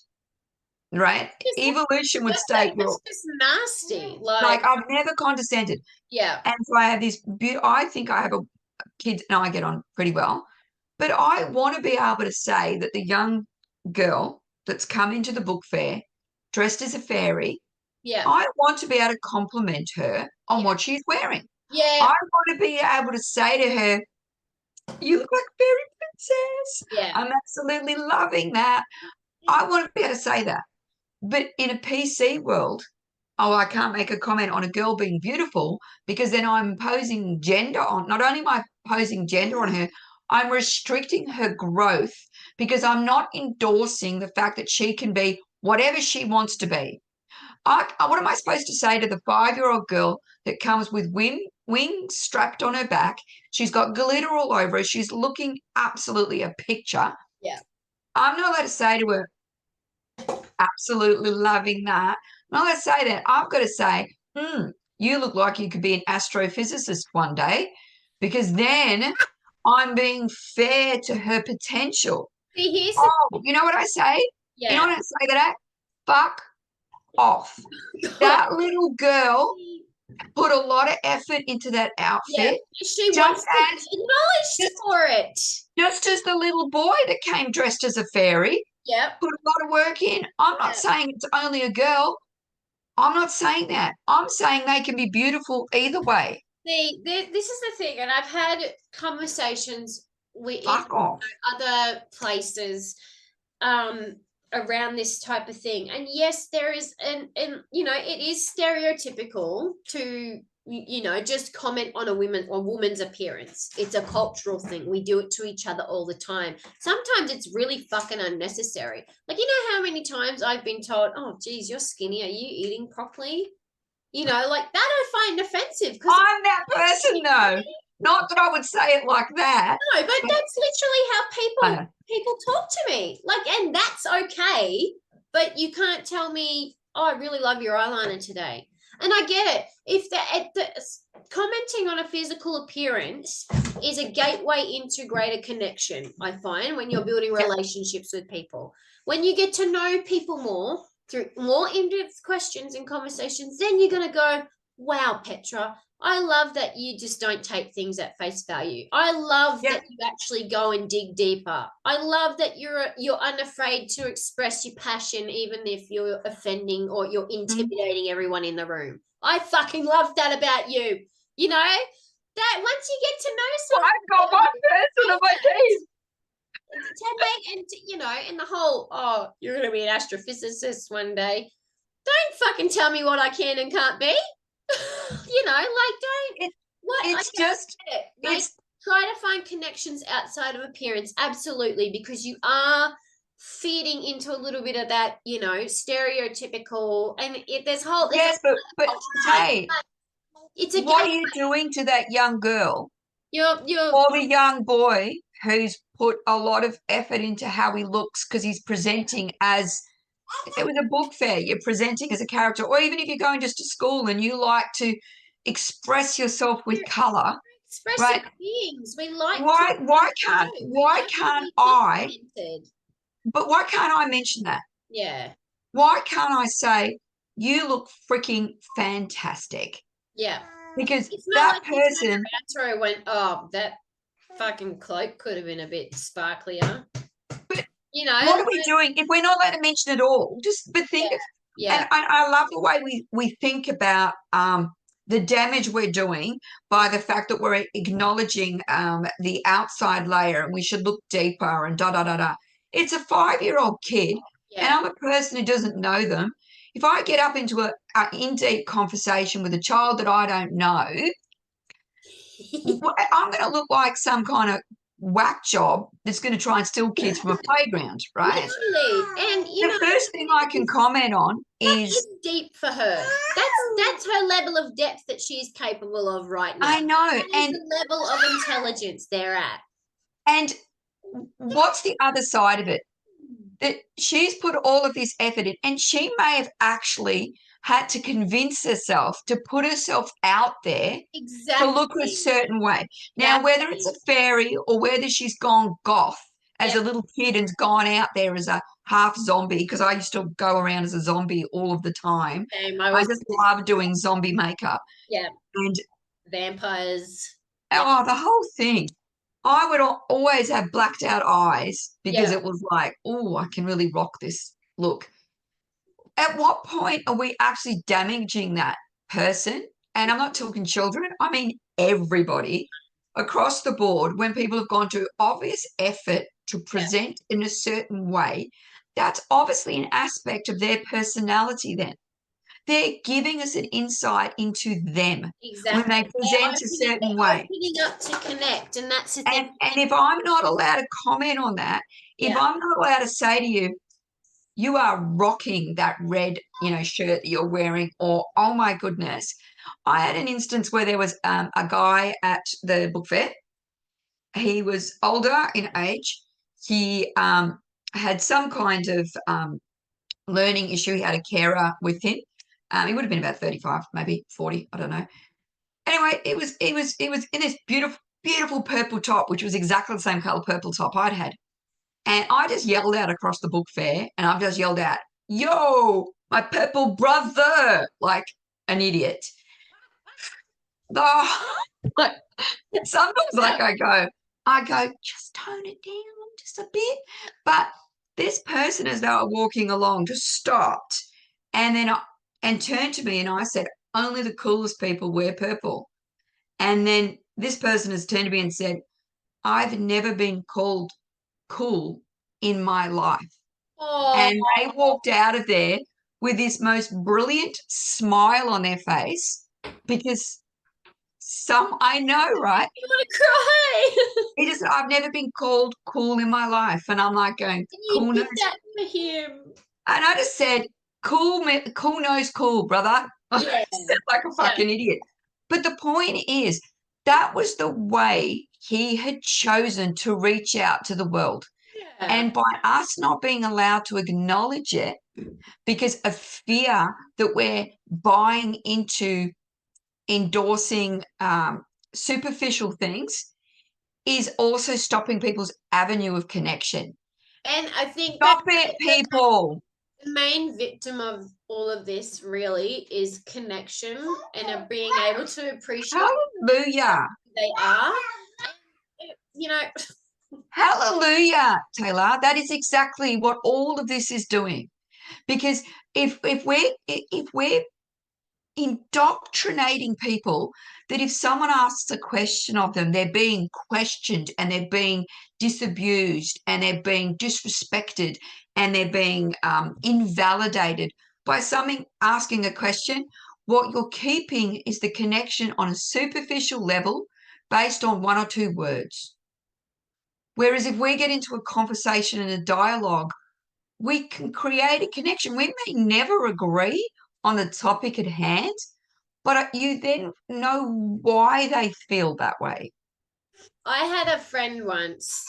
Right? Just, Evolution would state that's just nasty. Like, like, I've never condescended. yeah, And so I have I think I have a kid, and I get on pretty well. But I want to be able to say that the young girl that's come into the book fair dressed as a fairy, yeah, I want to be able to compliment her on yeah, what she's wearing. yeah, I want to be able to say to her, "You look like a fairy princess. yeah, I'm absolutely loving that." I want to be able to say that. But in a PC world, oh, I can't make a comment on a girl being beautiful because then I'm imposing gender on, not only am I imposing gender on her, I'm restricting her growth because I'm not endorsing the fact that she can be whatever she wants to be. What am I supposed to say to the 5-year-old girl that comes with wings strapped on her back? She's got glitter all over her. She's looking absolutely a picture. Yeah. I'm not allowed to say to her, absolutely loving that. I'm not allowed to say that. I've got to say, you look like you could be an astrophysicist one day, because then I'm being fair to her potential. See, here's the Oh, you know what I say? You know yeah. what I say to that? Fuck off. That little girl put a lot of effort into that Yeah, outfit, she wants just to be as acknowledged for it. just as the little boy that came dressed as a fairy Yep. put a lot of work in. I'm not Yeah. saying it's only a girl. I'm not saying that. I'm saying they can be beautiful either way. See, this is the thing, and I've had conversations in Fuck off. other places um around this type of thing. And yes, there is and it is stereotypical to just comment on a woman's appearance. It's a cultural thing. We do it to each other all the time. Sometimes it's really fucking unnecessary. Like, how many times I've been told, oh geez, you're skinny, are you eating properly? Like that I find offensive because I'm that person, though. Not that I would say it like that. no, but that's literally how Uh, people talk to me. Like, and that's okay, but you can't tell me, oh, I really love your eyeliner today. And I get it. If the commenting on a physical appearance is a gateway into greater connection, I find when you're building relationships with people. When you get to know people more through more in-depth questions and conversations, then you're gonna go, wow, Petra, I love that you just don't take things at face value. I love that you actually go and dig deeper. I love that you're unafraid to express your passion, even if you're offending or you're intimidating everyone in the room. I fucking love that about you. That once you get to know someone, I've got one person on my team. And the whole, oh, you're going to be an astrophysicist one day. Don't fucking tell me what I can and can't be. Don't. It's just, it's try to find connections outside of appearance, absolutely, because you are feeding into a little bit of that, stereotypical, and yes, but hey, it's a what are you doing to that young girl you're or the young boy who's put a lot of effort into how he looks because he's presenting as it was a book fair, you're presenting as a character, or even if you're going just to school and you like to express yourself with color, expressive right? beings. We like Why can't I? But why can't I mention that? Yeah. Why can't I say you look freaking fantastic? Yeah. Because It's not that like you turned person. around to her and went, oh, that fucking cloak could have been a bit sparklier. But what are we doing if we're not allowed to mention it all? But think. Yeah. And I love the way we think about the damage we're doing by the fact that we're acknowledging the outside layer and we should look deeper and da da da da. It's a 5-year-old kid, and I'm a person who doesn't know them. If I get up into a in-deep conversation with a child that I don't know, I'm going to look like some kind of whack job that's going to try and steal kids from a playground, right? Literally. And the first thing I can comment on is deep for her. That's her level of depth that she's capable of right now. I know, and the level of intelligence they're at. And what's the other side of it? That she's put all of this effort in, and she may have actually had to convince herself to put herself out there to look a certain way. Now, whether it's a fairy or whether she's gone goth as a little kid and's gone out there as a half zombie, because I used to go around as a zombie all of the time. I just love doing zombie makeup. Yeah. And vampires. Oh, the whole thing. I would always have blacked out eyes because it was like, oh, I can really rock this look. At what point are we actually damaging that person? And I'm not talking children. I mean, everybody across the board, when people have gone to obvious effort to present in a certain way, that's obviously an aspect of their personality then. They're giving us an insight into them Exactly. when they present a certain way. Opening up to connect, and that's the thing. And if I'm not allowed to comment on that, if I'm not allowed to say to you, you are rocking that red, shirt that you're wearing, or, oh my goodness. I had an instance where there was a guy at the book fair. He was older in age. He had some kind of learning issue. He had a carer with him. He would have been about 35, maybe 40, I don't know. Anyway, it was in this beautiful, beautiful purple top, which was exactly the same color purple top I'd had. And I just yelled out across the book fair, and I've just yelled out, "Yo, my purple brother," like an idiot. Oh, like, sometimes I go, just tone it down just a bit. But this person, as they were walking along, just stopped and turned to me, and I said, "Only the coolest people wear purple." And then this person has turned to me and said, "I've never been called cool in my life." Oh, And they walked out of there with this most brilliant smile on their face because I know, right? I want to cry. He just, "I've never been called cool in my life." And I'm like going, You cool did nose. that for him. And I just said, cool nose, cool, brother. Yeah. I said like a fucking idiot. But the point is, that was the way he had chosen to reach out to the world. Yeah. And by us not being allowed to acknowledge it because of fear that we're buying into endorsing superficial things is also stopping people's avenue of connection. And I think Stop it, people. the main victim of all of this really is connection and being able to appreciate Hallelujah. who they are. Hallelujah, Tayla. That is exactly what all of this is doing. Because if we're indoctrinating people that if someone asks a question of them, they're being questioned and they're being disabused and they're being disrespected and they're being invalidated by something asking a question, what you're keeping is the connection on a superficial level based on one or two words. Whereas if we get into a conversation and a dialogue, we can create a connection. We may never agree on the topic at hand, but you then know why they feel that way. I had a friend once.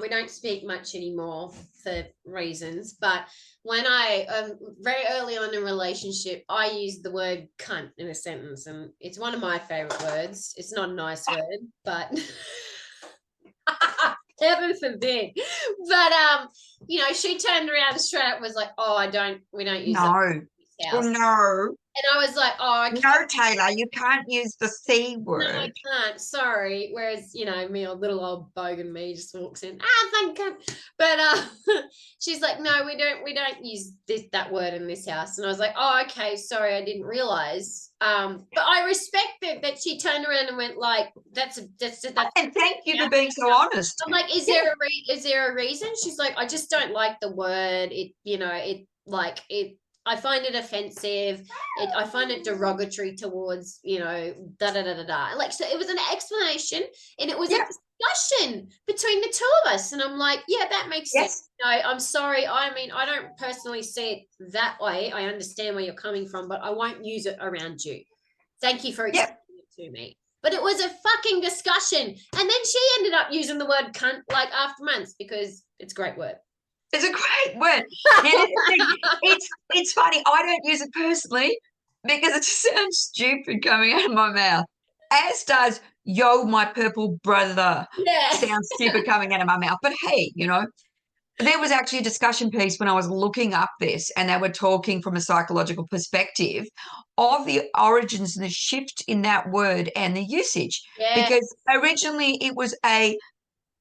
We don't speak much anymore for reasons, but when I very early on in a relationship, I used the word cunt in a sentence, and it's one of my favorite words. It's not a nice word, but heaven forbid. But she turned around straight up and was like, "Oh, we don't use that in this house." No. And I was like, "Oh, okay. No, Tayla, you can't use the C word. No, I can't. Sorry." Whereas, me, old little old bogan me just walks in. Thank God. But she's like, "No, we don't use that word in this house." And I was like, "Oh, okay. Sorry, I didn't realize." But I respected that she turned around and went like, "That's." And thank you for being so honest. I'm like, "Is there a reason?" She's like, "I just don't like the word. I find it offensive. I find it derogatory towards, da da da da da." Like, so it was an explanation, and it was a discussion between the two of us. And I'm like, "Yeah, that makes sense. No, I'm sorry. I mean, I don't personally see it that way. I understand where you're coming from, but I won't use it around you. Thank you for explaining it to me." But it was a fucking discussion. And then she ended up using the word cunt like after months because it's a great word. It's a great word. It's funny. I don't use it personally because it just sounds stupid coming out of my mouth. As does "yo, my purple brother." Yeah. Sounds stupid coming out of my mouth. But hey, there was actually a discussion piece when I was looking up this, and they were talking from a psychological perspective of the origins and the shift in that word and the usage. Yeah. Because originally it was a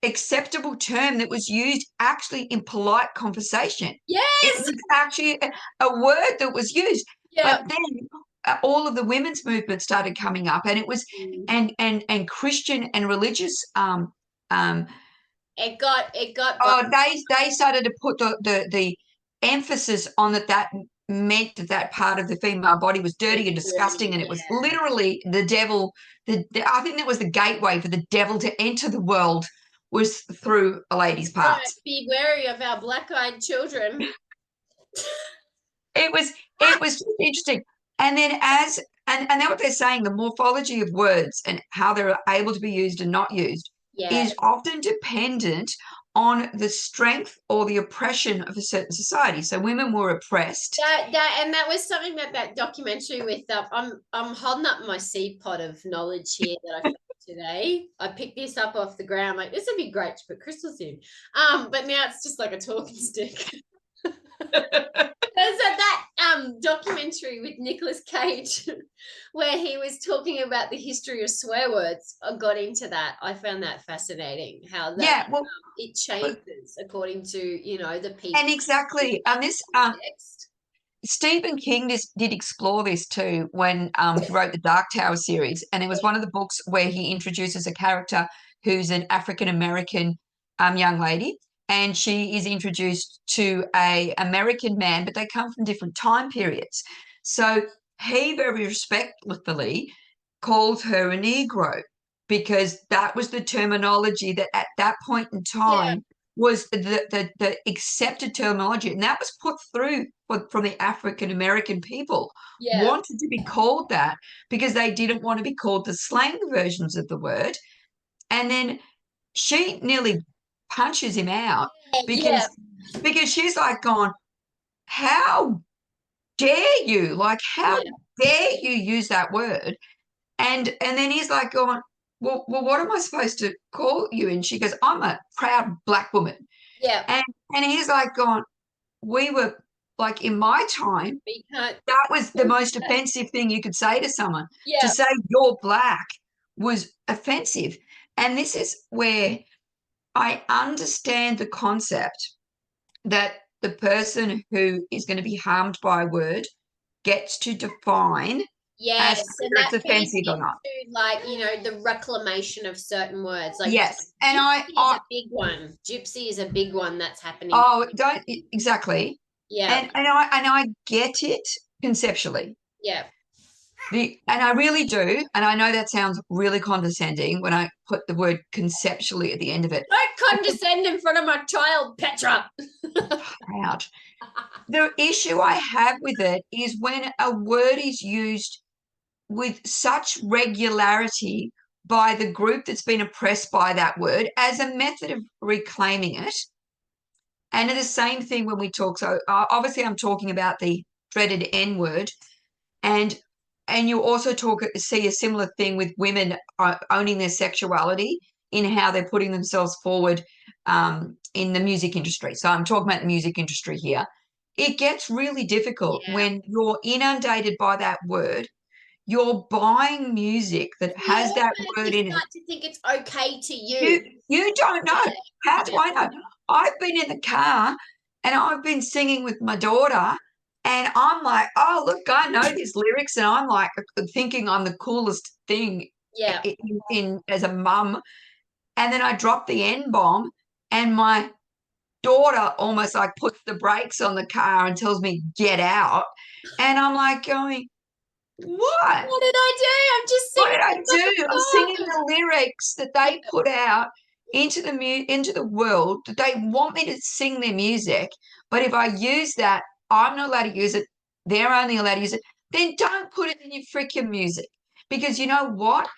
acceptable term that was used actually in polite conversation. Yes. It was actually a word that was used. Yeah. But then all of the women's movement started coming up, and it was and Christian and religious it got they started to put the emphasis on that meant that that part of the female body was dirty and disgusting, and it was literally the devil. I think that was the gateway for the devil to enter the world, was through a lady's Right, parts. be wary of our black-eyed children. It was just interesting. And then and then what they're saying, the morphology of words and how they're able to be used and not used Yeah. is often dependent on the strength or the oppression of a certain society. So women were oppressed. That was something that documentary with I'm holding up my seed pot of knowledge here that I found today. I picked this up off the ground, like this would be great to put crystals in. But now it's just like a talking stick. There's that documentary with Nicolas Cage where he was talking about the history of swear words. I got into that. I found that fascinating, how that Yeah, well, it changes according to, the people. and exactly. And this Context. Stephen King did explore this too when he wrote the Dark Tower series, and it was one of the books where he introduces a character who's an African American young lady, and she is introduced to a American man, but they come from different time periods. So he very respectfully calls her a Negro because that was the terminology that at that point in time was the accepted terminology, and that was put through from the African American people. Wanted to be called that because they didn't want to be called the slang versions of the word. And then she nearly punches him out because she's like gone, how dare you? Like, how dare you use that word? And then he's like going, well, what am I supposed to call you? And she goes, I'm a proud black woman. Yeah. And he's like going, we were like in my time, that was the most offensive thing you could say to someone. Yeah. To say you're black was offensive. And this is where I understand the concept that the person who is going to be harmed by a word gets to define Yes, and whether it's that feeds offensive or into not. like, the reclamation of certain words. Like Yes, and gypsy is a big one. Gypsy is a big one that's happening. Oh, don't exactly. Yeah. And I get it conceptually. Yeah. And I really do. And I know that sounds really condescending when I put the word conceptually at the end of it. Don't condescend in front of my child, Petra. Proud. The issue I have with it is when a word is used with such regularity by the group that's been oppressed by that word as a method of reclaiming it. And the same thing when we talk. So obviously I'm talking about the dreaded N word. And you also see a similar thing with women owning their sexuality in how they're putting themselves forward in the music industry. So I'm talking about the music industry here. It gets really difficult when you're inundated by that word. You're buying music that has that word in it. To think it's okay to use. You don't know. How do I know? I've been in the car and I've been singing with my daughter, and I'm like, oh, look, I know these lyrics, and I'm like thinking I'm the coolest thing in as a mum. And then I drop the N-bomb, and my daughter almost like puts the brakes on the car and tells me, get out. And I'm like going, what? What did I do? I'm just singing. What did I do? I'm singing the lyrics that they put out into the world, that they want me to sing their music. But if I use that, I'm not allowed to use it. They're only allowed to use it. Then don't put it in your freaking music. Because you know what?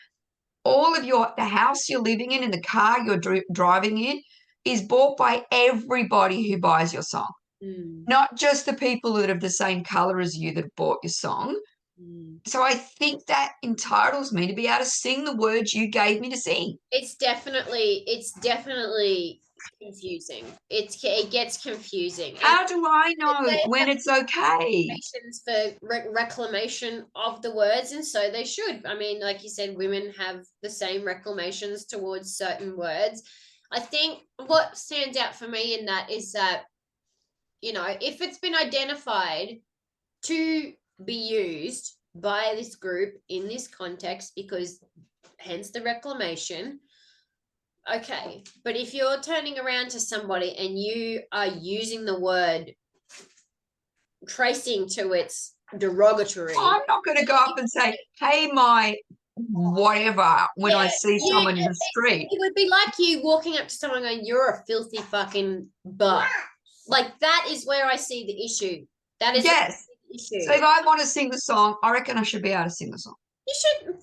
All of the house you're living in and the car you're driving in is bought by everybody who buys your song. Not just the people that have the same color as you that have bought your song. So I think that entitles me to be able to sing the words you gave me to sing. It's definitely confusing. It gets confusing. How do I know when it's okay? For reclamation of the words, and so they should. I mean, like you said, women have the same reclamations towards certain words. I think what stands out for me in that is that, if it's been identified to be used by this group in this context, because hence the reclamation, okay. But if you're turning around to somebody and you are using the word tracing to its derogatory. I'm not going to go up and say, hey, my whatever, when I see someone in the street. It would be like you walking up to someone going, you're a filthy fucking butt. Like, that is where I see the issue. That is the issue. So if I want to sing the song, I reckon I should be able to sing the song. You should.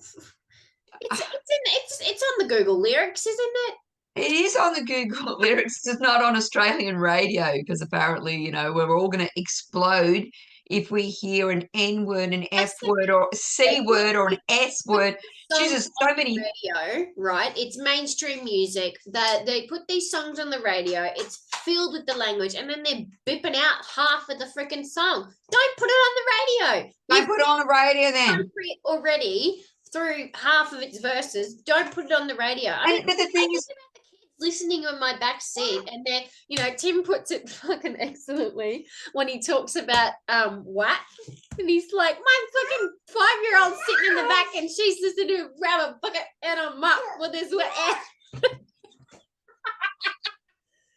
It's on the Google lyrics, isn't it? It is on the Google lyrics. It's not on Australian radio because apparently, you know, we're all going to explode if we hear an N word, an F word, or a C word, or an S word. Jesus, so many. Radio, right? It's mainstream music. That they put these songs on the radio. It's filled with the language, and then they're bipping out half of the freaking song. Don't put it on the radio. Don't put it on the radio then. Already through half of its verses. Don't put it on the radio. But the thing is, listening on my back seat, and then, you know, Tim puts it fucking excellently when he talks about whack, and he's like, my fucking 5-year-old sitting in the back and she's listening to grab a bucket and a mop with his wet ass. No,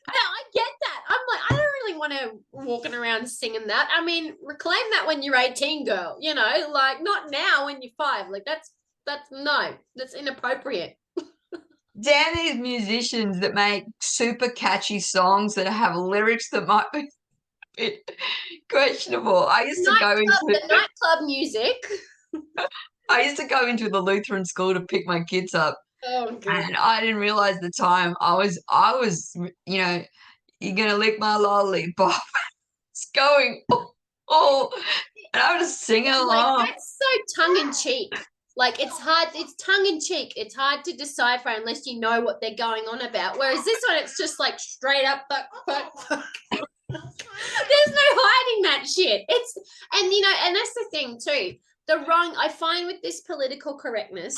I get that. I'm like, I don't really want to walking around singing that. I mean, reclaim that when you're 18, girl, you know, like, not now when you're 5. Like, that's inappropriate. Damn these musicians that make super catchy songs that have lyrics that might be a bit questionable. I used to go into the nightclub music. I used to go into the Lutheran school to pick my kids up. Oh, God. And I didn't realize the time I was, you know, you're gonna lick my lollipop. It's going, oh, and I was just singing along. Like, that's so tongue in cheek. Like, it's hard, it's tongue-in-cheek. It's hard to decipher unless you know what they're going on about. Whereas this one, it's just like straight up, fuck. There's no hiding that shit. And you know, and that's the thing too. I find with this political correctness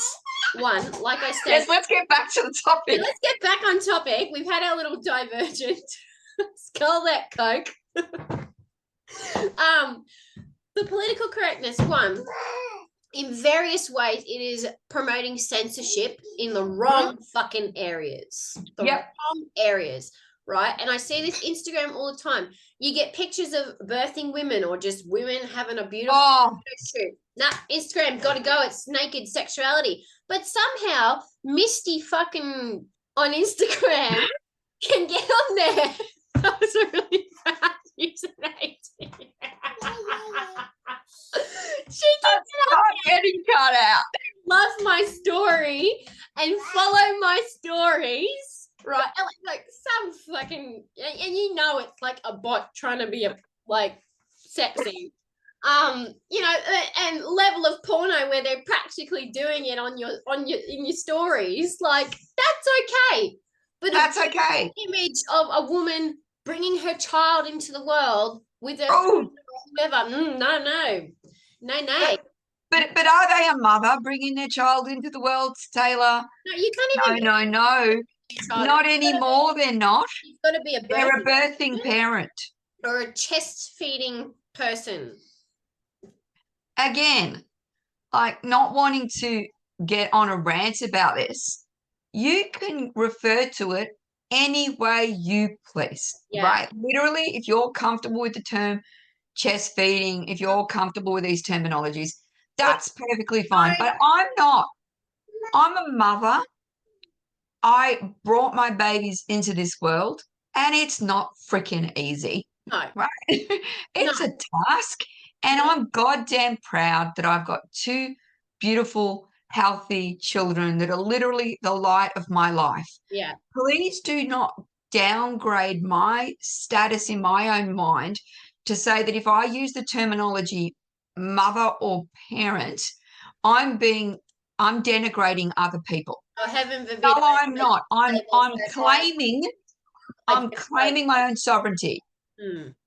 one, like I said. Yes, let's get back to the topic. Let's get back on topic. We've had our little divergent. Skull that Coke. The political correctness one, in various ways, it is promoting censorship in the wrong fucking areas. Wrong areas, right? And I see this Instagram all the time. You get pictures of birthing women or just women having a beautiful photo shoot. Nah, Instagram, gotta go. It's naked sexuality. But somehow, Misty fucking on Instagram can get on there. That was a really bad username. She gets getting cut out. Love my story and follow my stories, right? Like some fucking, and you know it's like a bot trying to be sexy, you know, and level of porno where they're practically doing it in your stories. Like, that's okay, but that's okay. Image of a woman bringing her child into the world with her whoever. No. But are they a mother bringing their child into the world, Tayla? No, you can't even. No. Not anymore. They're not. You've got to be They're a birthing parent or a chest feeding person. Again, like, not wanting to get on a rant about this, you can refer to it any way you please, right? Literally, if you're comfortable with the term chest feeding, if you're comfortable with these terminologies, that's perfectly fine. But I'm not. I'm a mother. I brought my babies into this world, and it's not freaking easy. No. Right? It's a task, and I'm goddamn proud that I've got 2 beautiful, healthy children that are literally the light of my life. Yeah. Please do not downgrade my status in my own mind to say that if I use the terminology mother or parent, I'm denigrating other people. Oh, heaven forbid. No, I'm not. I'm claiming my own sovereignty.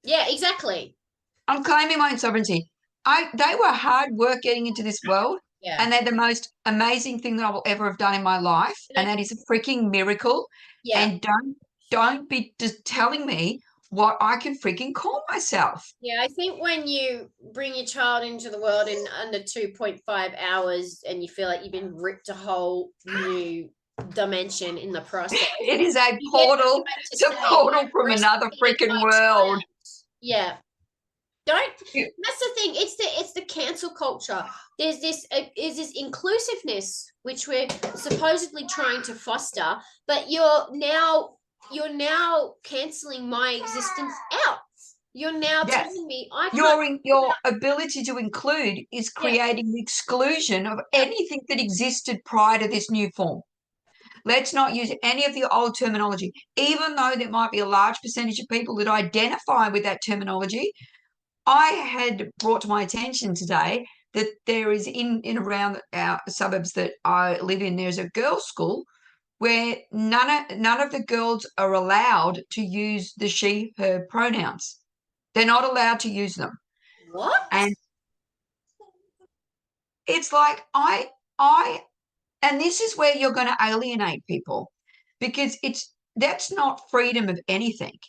Yeah, exactly. I'm claiming my own sovereignty. They were hard work getting into this world, and they're the most amazing thing that I will ever have done in my life, and that is a freaking miracle. Yeah. And don't be just telling me what I can freaking call myself. Yeah, I think when you bring your child into the world in under 2.5 hours and you feel like you've been ripped a whole new dimension in the process. It is a portal. It's a portal from another freaking world. Yeah. Don't. Yeah. That's the thing. It's the cancel culture. There's this is this inclusiveness which we're supposedly trying to foster, but you're now canceling my existence out. You're now Yes. telling me I can't. Your ability to include is Yeah. creating the exclusion of Yeah. anything that existed prior to this new form. Let's not use any of the old terminology, even though there might be a large percentage of people that identify with that terminology. I had brought to my attention today that there is in around our suburbs that I live in, there's a girls' school where none of the girls are allowed to use the she, her pronouns. They're not allowed to use them. What? And it's like and this is where you're going to alienate people, because that's not freedom of anything.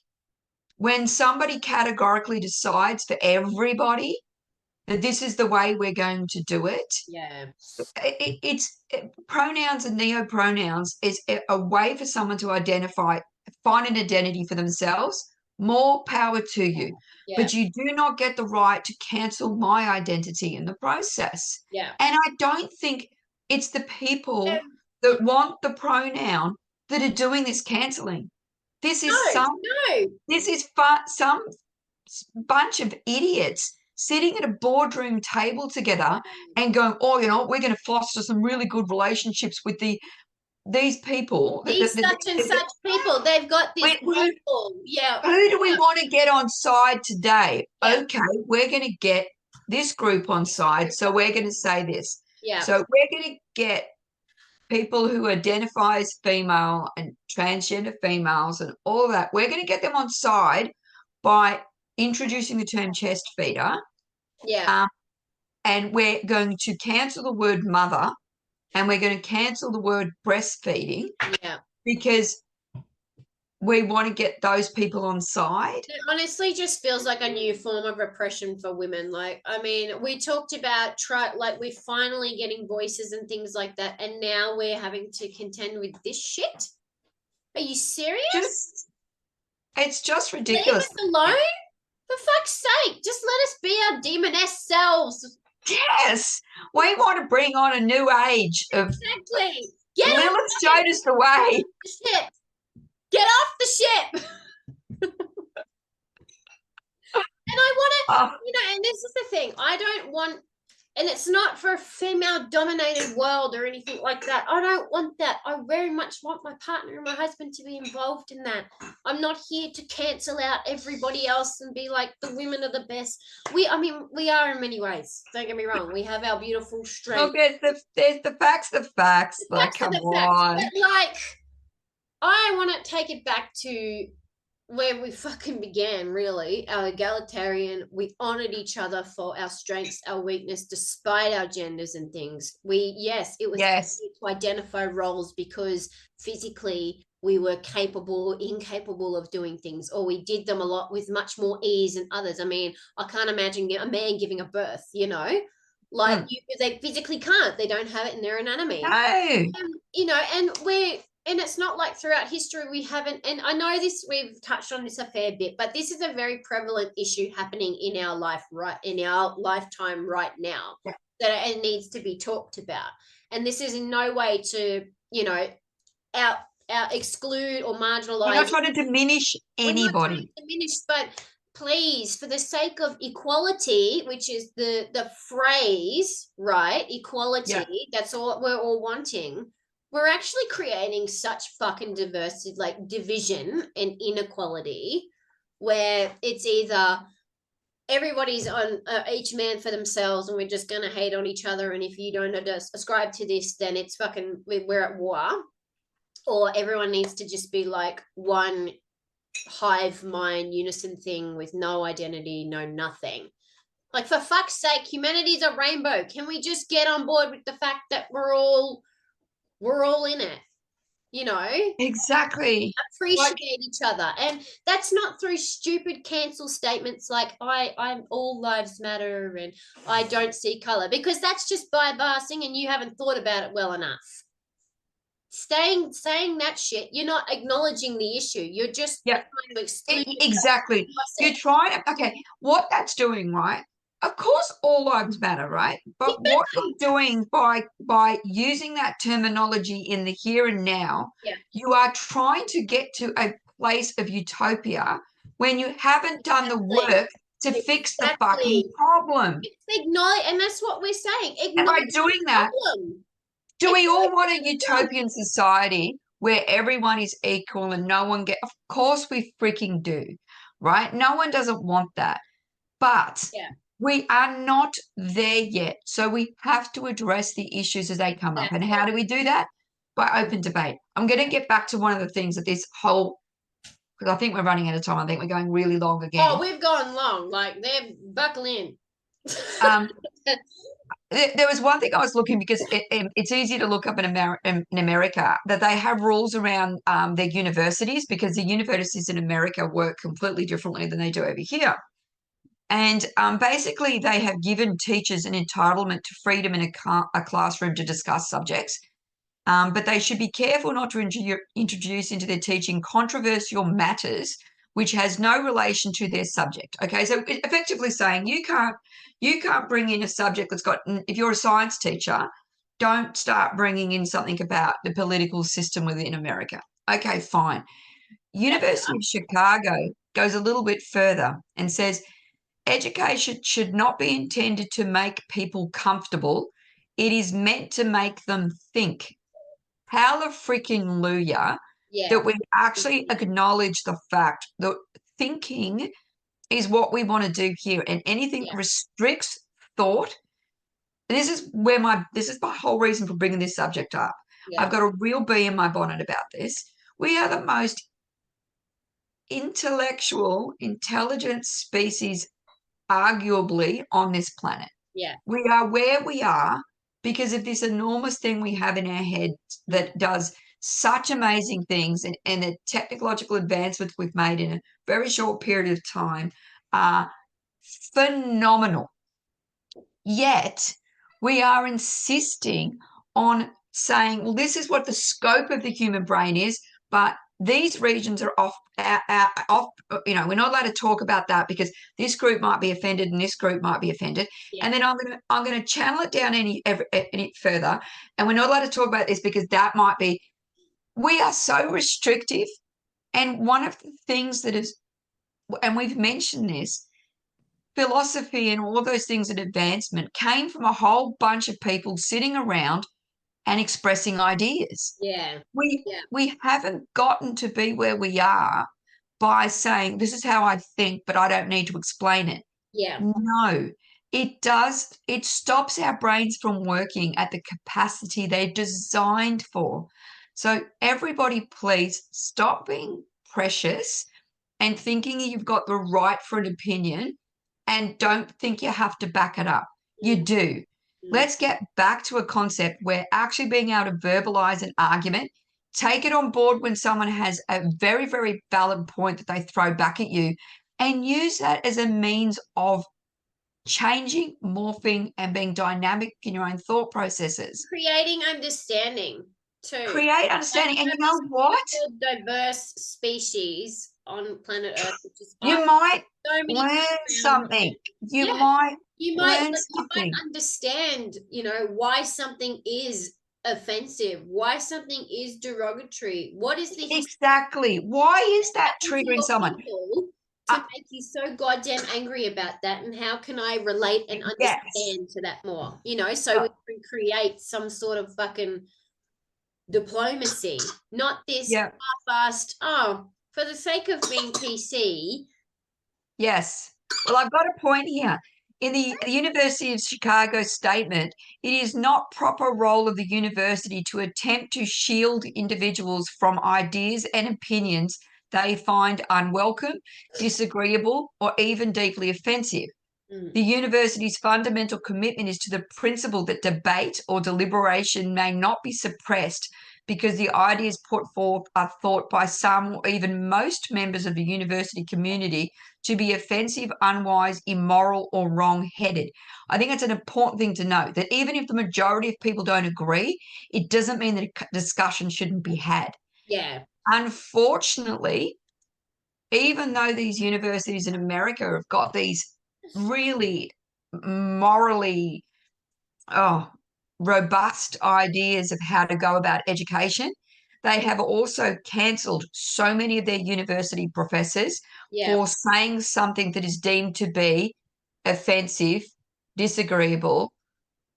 When somebody categorically decides for everybody that this is the way we're going to do it, Yeah. it's pronouns and neopronouns is a way for someone to identify, find an identity for themselves. More power to you. Yeah. But you do not get the right to cancel my identity in the process. Yeah. And I don't think it's the people that want the pronoun that are doing this canceling. This is No. some bunch of idiots sitting at a boardroom table together and going, oh, you know, we're going to foster some really good relationships with these people. These such and such people, they've got this model. Yeah. Who do we want to get on side today? Yeah. Okay, we're going to get this group on side, so we're going to say this. Yeah. So we're going to get people who identify as female and transgender females and all that. We're going to get them on side by introducing the term chest feeder. Yeah. And we're going to cancel the word mother, and we're going to cancel the word breastfeeding. Yeah. Because we want to get those people on side. It honestly just feels like a new form of repression for women. Like, I mean, we talked about we're finally getting voices and things like that, and now we're having to contend with this shit. Are you serious? It's just ridiculous. Leave us alone. For fuck's sake, just let us be our demoness selves. Yes, we want to bring on a new age of. Exactly. Lilith showed us the way. The ship. Get off the ship. And I want to, and this is the thing. I don't want, and it's not for a female-dominated world or anything like that. I don't want that. I very much want my partner and my husband to be involved in that. I'm not here to cancel out everybody else and be like, the women are the best. We are in many ways. Don't get me wrong. We have our beautiful strength. Look, there's the facts. The facts. Like, come on. But like, I want to take it back to where we fucking began, really. Our egalitarian, we honored each other for our strengths, our weakness, despite our genders and things. It was easy to identify roles because physically we were incapable of doing things, or we did them a lot with much more ease than others. I mean, I can't imagine a man giving a birth, they physically can't. They don't have it in their anatomy. No. And it's not like throughout history we haven't, and I know we've touched on this a fair bit, but this is a very prevalent issue happening in our lifetime right now, that it needs to be talked about. And this is in no way to, exclude or marginalize. We're not trying to diminish anybody. But please, for the sake of equality, which is the phrase, right? Equality, that's all we're all wanting. We're actually creating such fucking diversity, like division and inequality, where it's either everybody's on each man for themselves and we're just going to hate on each other. And if you don't ascribe to this, then it's fucking, we're at war. Or everyone needs to just be like one hive mind unison thing with no identity, no nothing. Like, for fuck's sake, humanity's a rainbow. Can we just get on board with the fact that we're all in it, Exactly. appreciate each other. And that's not through stupid cancel statements like I'm all lives matter and I don't see color, because that's just bypassing and you haven't thought about it well enough. saying that shit, you're not acknowledging the issue. You're just Yeah. trying to exclude Exactly. You're yourself. trying to, okay, what that's doing, right? Of course, all lives matter, right? But what you're doing by using that terminology in the here and now, Yeah. you are trying to get to a place of utopia when you haven't done the work to fix the fucking problem. Acknowledge, and that's what we're saying. And by Acknowledge doing the that, problem. do we all want a Acknowledge the problem. utopian society where everyone is equal and no one get? Of course we freaking do, right? No one doesn't want that. But Yeah. we are not there yet. So we have to address the issues as they come up. And how do we do that? By open debate. I'm going to get back to one of the things that this whole, because I think we're running out of time. I think we're going really long again. Oh, we've gone long. Like, they're buckle in. There was one thing I was looking, because it's easy to look up in America that they have rules around their universities, because the universities in America work completely differently than they do over here. And basically, they have given teachers an entitlement to freedom in a classroom to discuss subjects. But they should be careful not to introduce into their teaching controversial matters which has no relation to their subject. Okay, so effectively saying you can't bring in a subject that's got, if you're a science teacher, don't start bringing in something about the political system within America. Okay, fine. University of Chicago goes a little bit further and says education should not be intended to make people comfortable. It is meant to make them think. Hallelujah, that we actually acknowledge the fact that thinking is what we want to do here, and anything that restricts thought. This is my whole reason for bringing this subject up. I've got a real bee in my bonnet about this. We are the most intelligent species arguably on this planet. Yeah. We are where we are because of this enormous thing we have in our heads that does such amazing things, and the technological advancements we've made in a very short period of time are phenomenal. Yet we are insisting on saying, well, this is what the scope of the human brain is, but these regions are off, we're not allowed to talk about that because this group might be offended and this group might be offended. And then I'm going to channel it down any further. And we're not allowed to talk about this because that might be, we are so restrictive. And one of the things that is, and we've mentioned this, philosophy and all of those things in advancement came from a whole bunch of people sitting around and expressing ideas. Yeah. We haven't gotten to be where we are by saying, this is how I think, but I don't need to explain it. Yeah. No, it does. It stops our brains from working at the capacity they're designed for. So everybody, please stop being precious and thinking you've got the right for an opinion, and don't think you have to back it up. You do. Let's get back to a concept where actually being able to verbalize an argument, take it on board when someone has a very, very valid point that they throw back at you, and use that as a means of changing, morphing, and being dynamic in your own thought processes. Creating understanding too. Create understanding. And you know what? Diverse species on planet Earth, which is you might learn something. You might understand, why something is offensive, why something is derogatory. What is the exactly? Why is that triggering someone? To make you so goddamn angry about that, and how can I relate and understand to that more? So we can create some sort of fucking diplomacy, not this half-assed, for the sake of being PC. Yes. Well, I've got a point here. In the University of Chicago statement, it is not proper role of the university to attempt to shield individuals from ideas and opinions they find unwelcome, disagreeable, or even deeply offensive. The university's fundamental commitment is to the principle that debate or deliberation may not be suppressed, because the ideas put forth are thought by some or even most members of the university community to be offensive, unwise, immoral, or wrong-headed. I think it's an important thing to note that even if the majority of people don't agree, it doesn't mean that a discussion shouldn't be had. Yeah. Unfortunately, even though these universities in America have got these really morally robust ideas of how to go about education, they have also cancelled so many of their university professors Yeah. for saying something that is deemed to be offensive, disagreeable,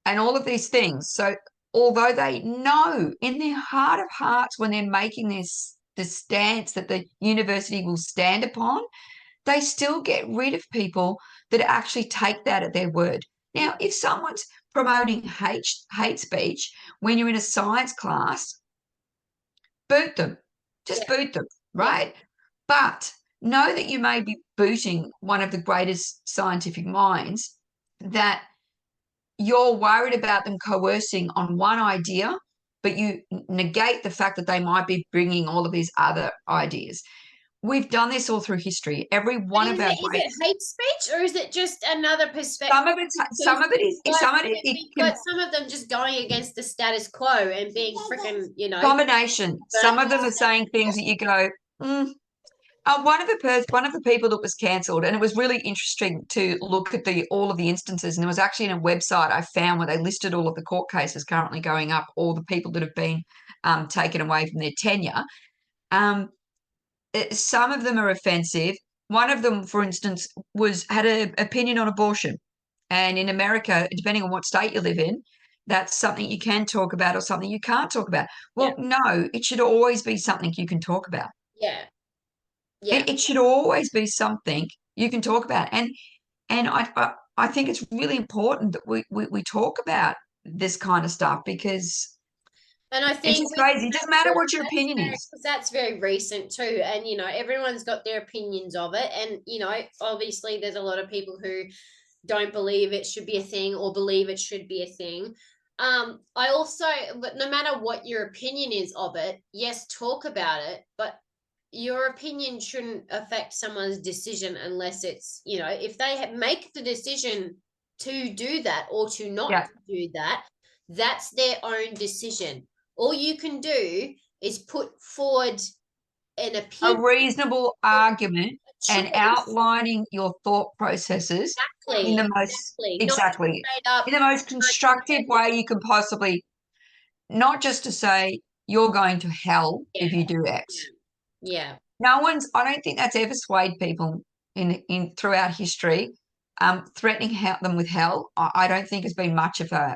and all of these things. So although they know in their heart of hearts when they're making this stance that the university will stand upon, they still get rid of people that actually take that at their word. Now, if someone's promoting hate speech when you're in a science class, boot them. Just Yeah. boot them, Yeah. right? But know that you may be booting one of the greatest scientific minds, that you're worried about them coercing on one idea, but you negate the fact that they might be bringing all of these other ideas. We've done this all through history. Every But one of our is it hate speech, or is it just another perspective? some of it is some of it We've can got some of them just going against the status quo and being freaking, combination. Some of them are saying things that you go, mm. One of the people that was cancelled, and it was really interesting to look at all of the instances. And there was actually in a website I found where they listed all of the court cases currently going up, all the people that have been taken away from their tenure. Some of them are offensive. One of them, for instance, had an opinion on abortion, and in America, depending on what state you live in, that's something you can talk about or something you can't talk about. Well, no, it should always be something you can talk about. Yeah. Yeah. It should always be something you can talk about. And I think it's really important that we talk about this kind of stuff, because And I it's think just crazy. It doesn't matter what your opinion is. that's very recent too. And, everyone's got their opinions of it. And, obviously there's a lot of people who don't believe it should be a thing or believe it should be a thing. I also, but no matter what your opinion is of it, yes, talk about it, but your opinion shouldn't affect someone's decision unless it's, if they make the decision to do that or to not do that, that's their own decision. All you can do is put forward an A opinion, reasonable argument and outlining your thought processes in the most not exactly straight up. in the most constructive way you can possibly, not just to say you're going to hell if you do X. Yeah. I don't think that's ever swayed people in throughout history. Threatening them with hell, I don't think has been much of a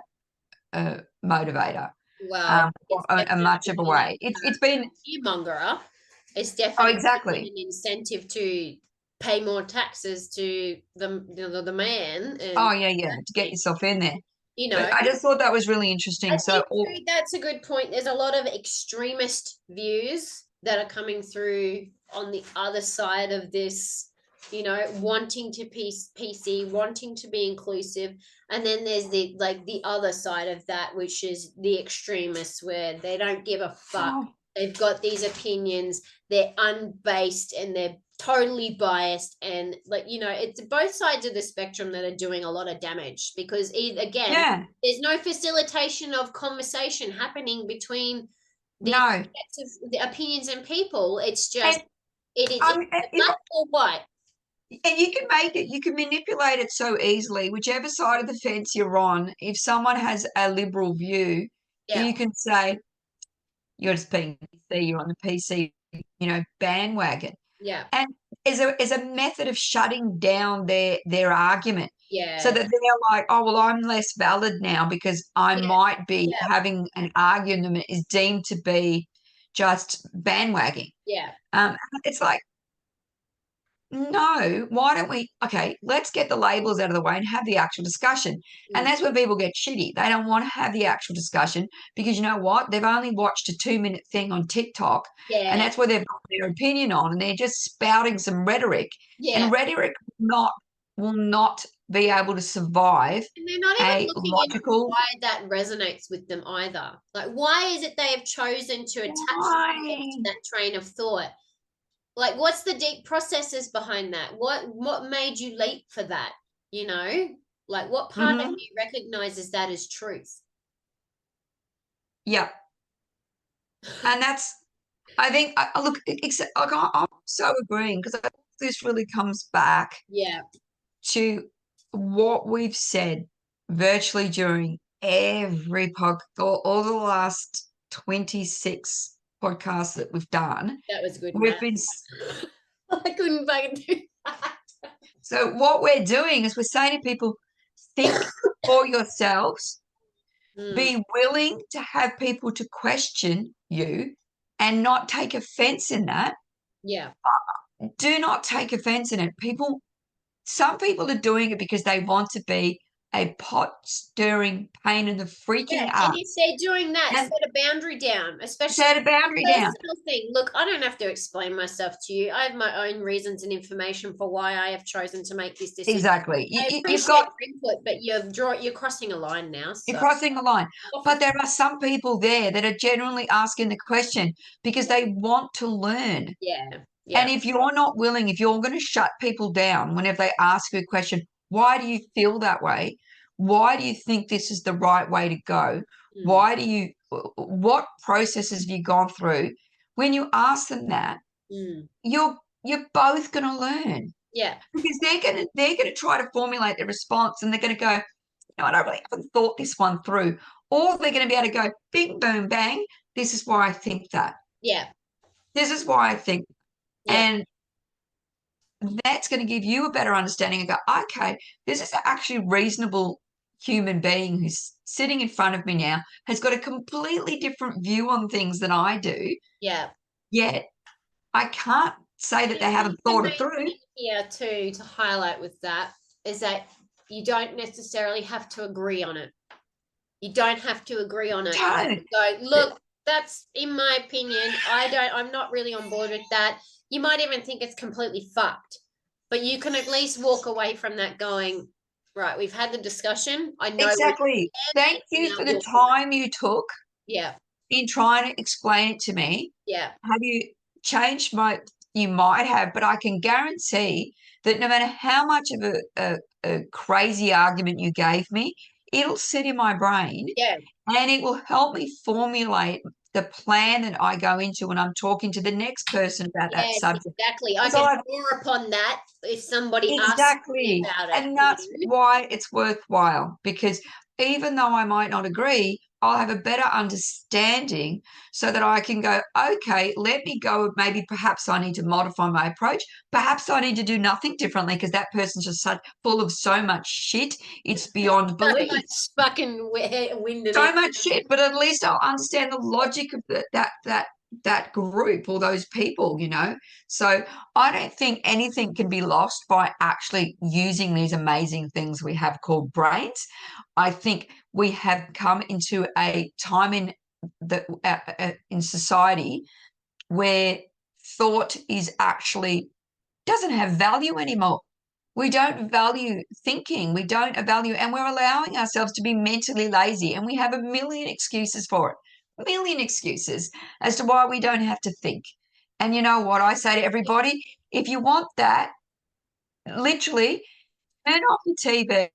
motivator. Well, a much of a way. It's been fearmongerer. It's definitely exactly an incentive to pay more taxes to the man. And, to get yourself in there. But I just thought that was really interesting. That's a good point. There's a lot of extremist views that are coming through on the other side of this, wanting to PC, wanting to be inclusive. And then there's the other side of that, which is the extremists, where they don't give a fuck. Oh. They've got these opinions, they're unbased and they're totally biased, and it's both sides of the spectrum that are doing a lot of damage, because there's no facilitation of conversation happening between these sets of the opinions and people. It's just black or white. And you can manipulate it so easily, whichever side of the fence you're on. If someone has a liberal view, you can say you're just being PC, you're on the PC, bandwagon. Yeah. And as a method of shutting down their argument. Yeah. So that they're like, oh, well, I'm less valid now because I might be having an argument that is deemed to be just bandwagging. Yeah. It's like, no, why don't we, let's get the labels out of the way and have the actual discussion. And that's where people get shitty. They don't want to have the actual discussion because you know what? They've only watched a 2-minute thing on TikTok and that's where they've got their opinion on, and they're just spouting some rhetoric. And rhetoric will not be able to survive And they're not even a looking into logical. why that resonates with them either. Like, why is it they have chosen to attach themselves to Why? that train of thought? Like, what's the deep processes behind that? What made you leap for that? You know, like what part of Hmm. you recognizes that as truth? Yeah. And that's, I think, look, I'm so agreeing because this really comes back Yeah, to what we've said virtually during every all the last 26 podcasts that we've done. that was good We've math. been, I couldn't fucking do that. so what we're doing is we're saying to people, think for yourselves, Mm, be willing to have people to question you and not take offense in that. yeah. Do not take offense in it. Some people are doing it because they want to be a pot stirring pain in the Yeah, freaking and if ass they're doing that, and set a boundary down, especially set a boundary down. personal thing. Look, I don't have to explain myself to you. I have my own reasons and information for why I have chosen to make this decision. Exactly. I You've appreciate got, your input, but you're crossing a line now. you're So crossing the line. But there are some people there that are genuinely asking the question because they want to learn. yeah, And yeah, if you're not willing, if you're going to shut people down whenever they ask you a question, why do you feel that way? Why do you think this is the right way to go? mm, Why do you, what processes have you gone through? When you ask them that, mm, you're both going to learn yeah, because they're going to try to formulate their response and they're going to go, no, I don't really haven't thought this one through. Or they're going to be able to go, bing, boom, bang. This is why I think that. yeah, This is why I think. yeah, And that's going to give you a better understanding and go, okay, this is actually reasonable human being who's sitting in front of me now, has got a completely different view on things than I do. yeah. Yet I can't say that I they think haven't the thought it main through. thing here too to highlight with that is that you don't necessarily have to agree on it. You don't have to agree on it. You Don't. can go, look, that's in my opinion. I'm not really on board with that. You might even think it's completely fucked, but you can at least walk away from that going, right, we've had the discussion. I know where Exactly. you Thank stand, you now for the walk away. time you took Yeah, in trying to explain it to me. yeah, Have you changed my, you might have, but I can guarantee that no matter how much of a crazy argument you gave me, it'll sit in my brain yeah. and it will help me formulate the plan that I go into when I'm talking to the next person about that Yes, subject. exactly. I Because can I've draw upon that if somebody asks me exactly, about it. and that's why it's worthwhile because even though I might not agree, I'll have a better understanding so that I can go, okay, let me go. Maybe perhaps I need to modify my approach. Perhaps I need to do nothing differently because that person's just full of so much shit. It's beyond So belief. much fucking wind and So much shit, but at least I'll understand the logic of that group or those people. So I don't think anything can be lost by actually using these amazing things we have called brains. I think we have come into a time in society where thought is actually doesn't have value anymore. We don't value thinking. We don't value, and we're allowing ourselves to be mentally lazy. And we have a million excuses for it, a million excuses as to why we don't have to think. And you know what I say to everybody? If you want that, literally turn off your TV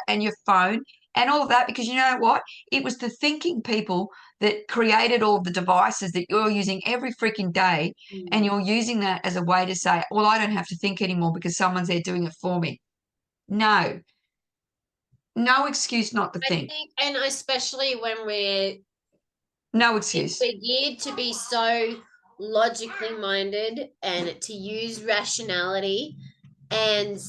and your phone and all of that, because you know what? It was the thinking people that created all the devices that you're using every freaking day. And mm. you're using that as a way to say, well, I don't have to think anymore because someone's there doing it for me. No, no excuse not to I think. think, and especially when No excuse. we're geared to be so logically minded and to use rationality. And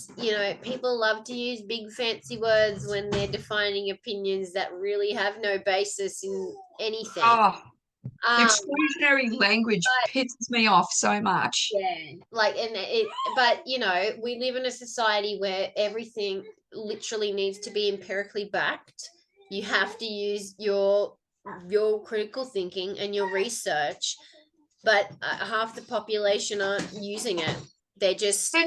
people love to use big fancy words when they're defining opinions that really have no basis in anything. Oh, Um, exclusionary language but pisses me off so much. yeah, like, but we live in a society where everything literally needs to be empirically backed. You have to use your critical thinking and your research, but half the population aren't using it. They're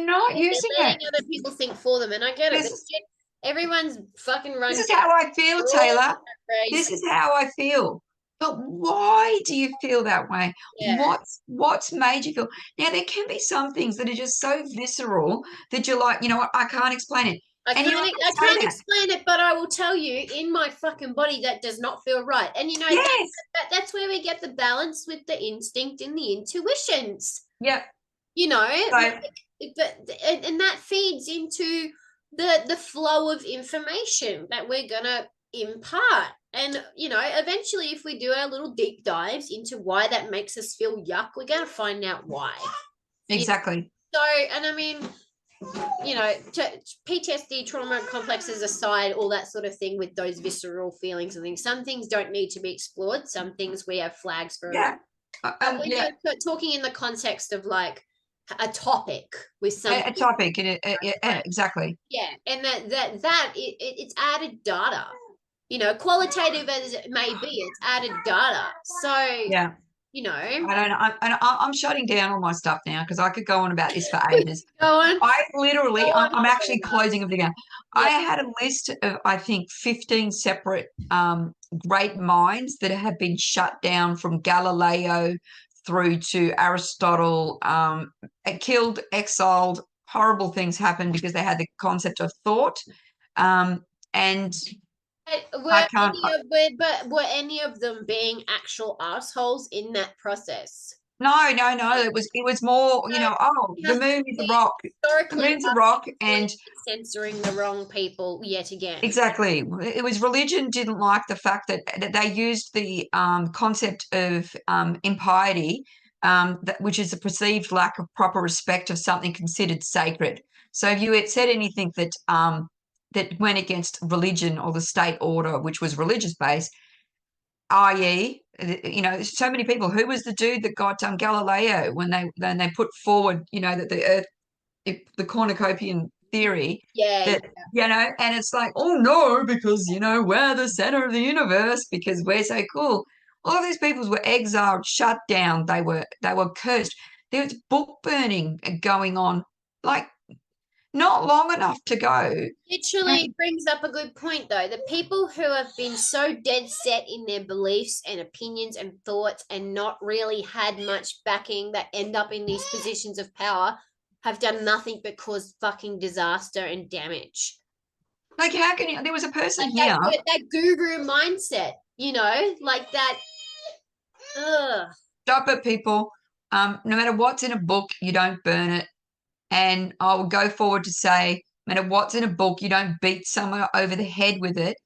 not using it. letting other people think for them, and I get it. Everyone's fucking running. This is how I feel, Tayla. This is how I feel. But why do you feel that way? Yeah. What's made you feel? Now, there can be some things that are just so visceral that you're like, you know what, I can't explain it. I can't explain it, but I will tell you, in my fucking body, that does not feel right. And you know, yes. that's where we get the balance with the instinct and the intuitions. Yeah. You know, So, and that feeds into the flow of information that we're gonna impart. And you know, eventually, if we do our little deep dives into why that makes us feel yuck, we're gonna find out why. Exactly. So, and I mean, you know, PTSD, trauma complexes aside, all that sort of thing with those visceral feelings and things. Some things don't need to be explored. Some things we have flags for. Yeah. But when you're talking in the context of like a topic with something, a topic, exactly. Yeah, and it's added data. You know, qualitative as it may be, it's added data. So yeah. You know, I'm shutting down all my stuff now because I could go on about this for ages. Go on. I'm actually closing everything down. Yeah. I had a list of, I think, 15 separate great minds that have been shut down from Galileo through to Aristotle, killed, exiled, horrible things happened because they had the concept of thought. And were any of them being actual assholes in that process? No. It was more, you know, the moon is a rock. The moon's a rock, and censoring the wrong people yet again. Exactly. It was religion didn't like the fact that they used the concept of impiety, which is a perceived lack of proper respect of something considered sacred. So if you had said anything that went against religion or the state order, which was religious based, i.e., you know, so many people. Who was the dude that got Galileo when they put forward, you know, that the Earth, the cornucopian theory, you know, and it's like, oh no, because you know we're the center of the universe because we're so cool. All of these people were exiled, shut down. They were cursed. There was book burning going on, like not long enough to go. Literally brings up a good point, though. The people who have been so dead set in their beliefs and opinions and thoughts and not really had much backing that end up in these positions of power have done nothing but cause fucking disaster and damage. Like, how can you? There was a person here. That guru mindset, you know, like that. Ugh. Stop it, people. No matter what's in a book, you don't burn it. And I will go forward to say, no matter what's in a book, you don't beat someone over the head with it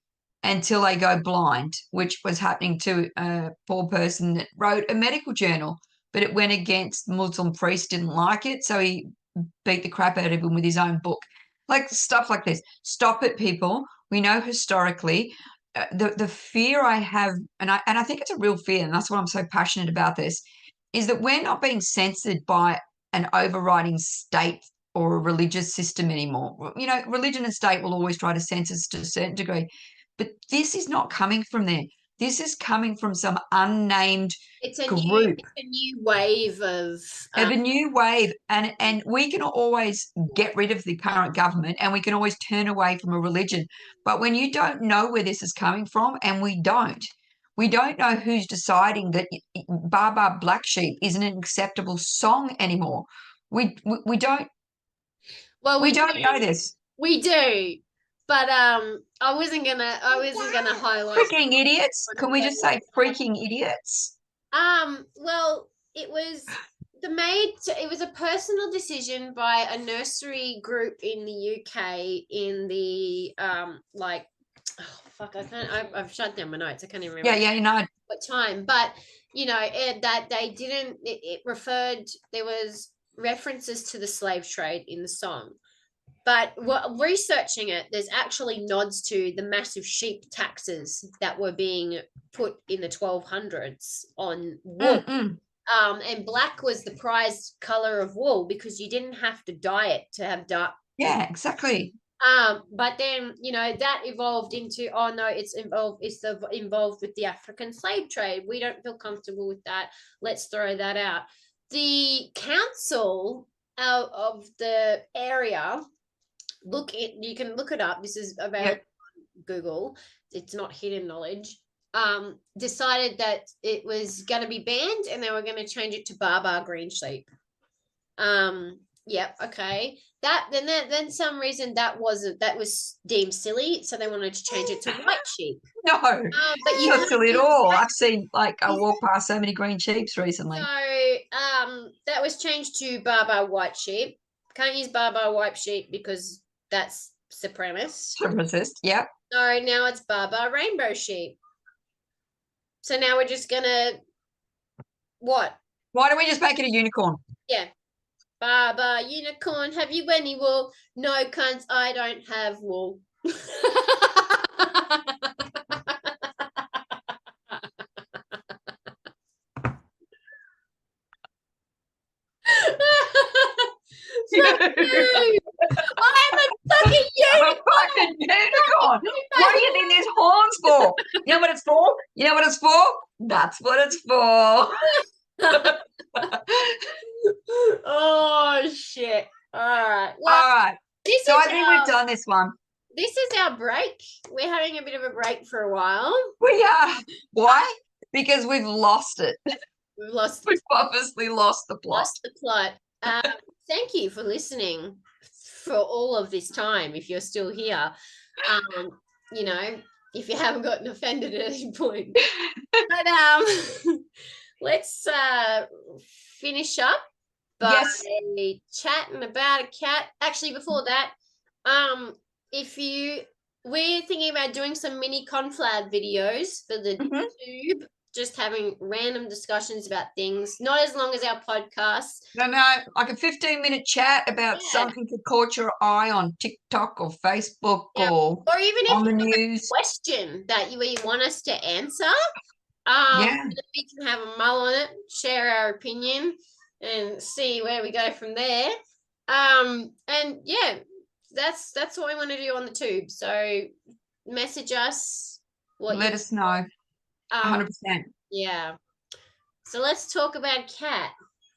until they go blind, which was happening to a poor person that wrote a medical journal, but it went against Muslim priest, didn't like it, so he beat the crap out of him with his own book. Like stuff like this. Stop it, people. We know historically the fear I have, and I think it's a real fear, and that's why I'm so passionate about this, is that we're not being censored by an overriding state or a religious system anymore. You know, religion and state will always try to censor us to a certain degree, but this is not coming from there. This is coming from some unnamed group. It's a new wave of a new wave, and we can always get rid of the current government, and we can always turn away from a religion. But when you don't know where this is coming from, and we don't know who's deciding that Baba Black Sheep isn't an acceptable song anymore. We don't. Well, we don't know this. We do, but I wasn't gonna highlight. Freaking idiots! Can we just say freaking idiots? Well, it was a personal decision by a nursery group in the UK in the like, oh fuck, I've shut down my notes. I can't even remember. Yeah, you know what time, but you know that they didn't. It referred, there was references to the slave trade in the song. But researching it, there's actually nods to the massive sheep taxes that were being put in the 1200s on wool. And black was the prized color of wool because you didn't have to dye it to have dark. Yeah, exactly. But then, you know, that evolved into, oh no, it's involved with the African slave trade. We don't feel comfortable with that. Let's throw that out. The council out of the area, you can look it up. This is available on Google. It's not hidden knowledge. Decided that it was going to be banned and they were going to change it to Baba green sheep. Yep, okay. Then some reason that was deemed silly, so they wanted to change it to white sheep. No, But you not can't silly at use all. white. I've seen, like, I walked past so many green sheeps recently. So that was changed to Baba white sheep. Can't use Baba white sheep because that's supremacist. Supremacist, yep. So now it's Baba rainbow sheep. So now we're just gonna what? Why don't we just make it a unicorn? Yeah. Baba unicorn, have you any wool? No, cunts, I don't have wool. Fuck you! I'm a fucking I'm a unicorn! fucking unicorn! What do you think there's horns for? You know what it's for? You know what it's for? That's what it's for. Oh shit. All right. Well, all right. So I think we've done this one. This is our break. We're having a bit of a break for a while. We are. Why? Because we've lost it. We've obviously lost the plot. Lost the plot. Thank you for listening for all of this time. If you're still here, you know, if you haven't gotten offended at any point. But let's finish up by chatting about a cat. Actually, before that, we're thinking about doing some mini conflab videos for the tube, just having random discussions about things, not as long as our podcasts. No, like a 15-minute chat about something that caught your eye on TikTok or Facebook or even on if the you news. have a question that you want us to answer, we can have a mull on it, share our opinion, and see where we go from there. And yeah, that's what we want to do on the tube. So message us. Let us know. 100%. Yeah. So let's talk about cat.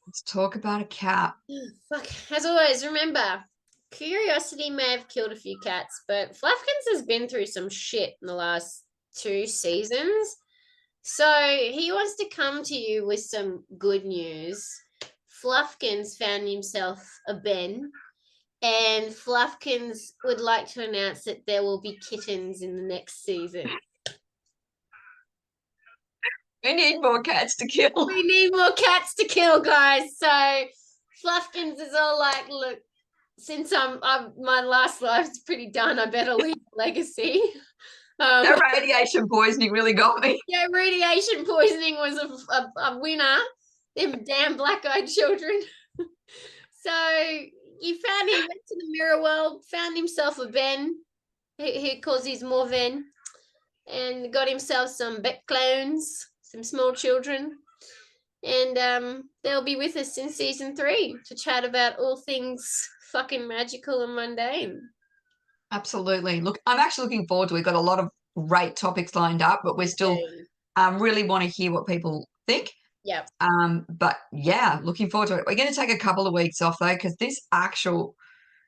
Let's talk about a cat. Fuck. As always, remember, curiosity may have killed a few cats, but Fluffkins has been through some shit in the last 2 seasons. So he wants to come to you with some good news. Fluffkins found himself a Ben, and Fluffkins would like to announce that there will be kittens in the next season. We need more cats to kill. We need more cats to kill, guys. So Fluffkins is all like, look, since my last life's pretty done, I better leave a legacy. That radiation poisoning really got me. Yeah, radiation poisoning was a winner. Them damn black-eyed children. So he went to the mirror world, found himself a Ben, he calls his Morven, and got himself some bet clones, some small children. And they'll be with us in season 3 to chat about all things fucking magical and mundane. Absolutely. Look, I'm actually looking forward to it. We've got a lot of great topics lined up, but we're still really want to hear what people think. Yeah. But yeah, looking forward to it. We're going to take a couple of weeks off though, because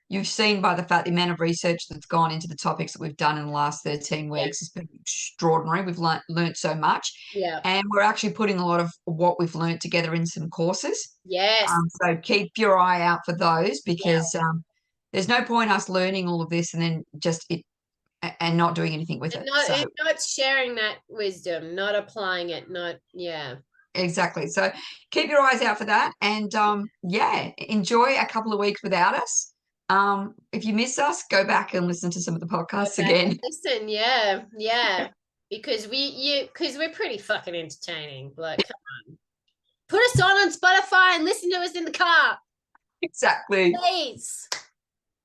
you've seen by the fact the amount of research that's gone into the topics that we've done in the last 13 weeks has been extraordinary. We've learnt so much. Yeah. And we're actually putting a lot of what we've learnt together in some courses. Yes. So keep your eye out for those, because there's no point us learning all of this and then and not doing anything with it. Not sharing that wisdom, not applying it, Exactly. So keep your eyes out for that. And enjoy a couple of weeks without us. If you miss us, go back and listen to some of the podcasts again. Listen, because we're pretty fucking entertaining. Like, come on. Put us on Spotify and listen to us in the car. Exactly. Please.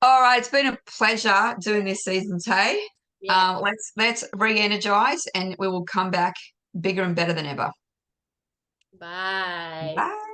All right, it's been a pleasure doing this season, Tay. Yeah. Let's re-energize, and we will come back bigger and better than ever. Bye. Bye.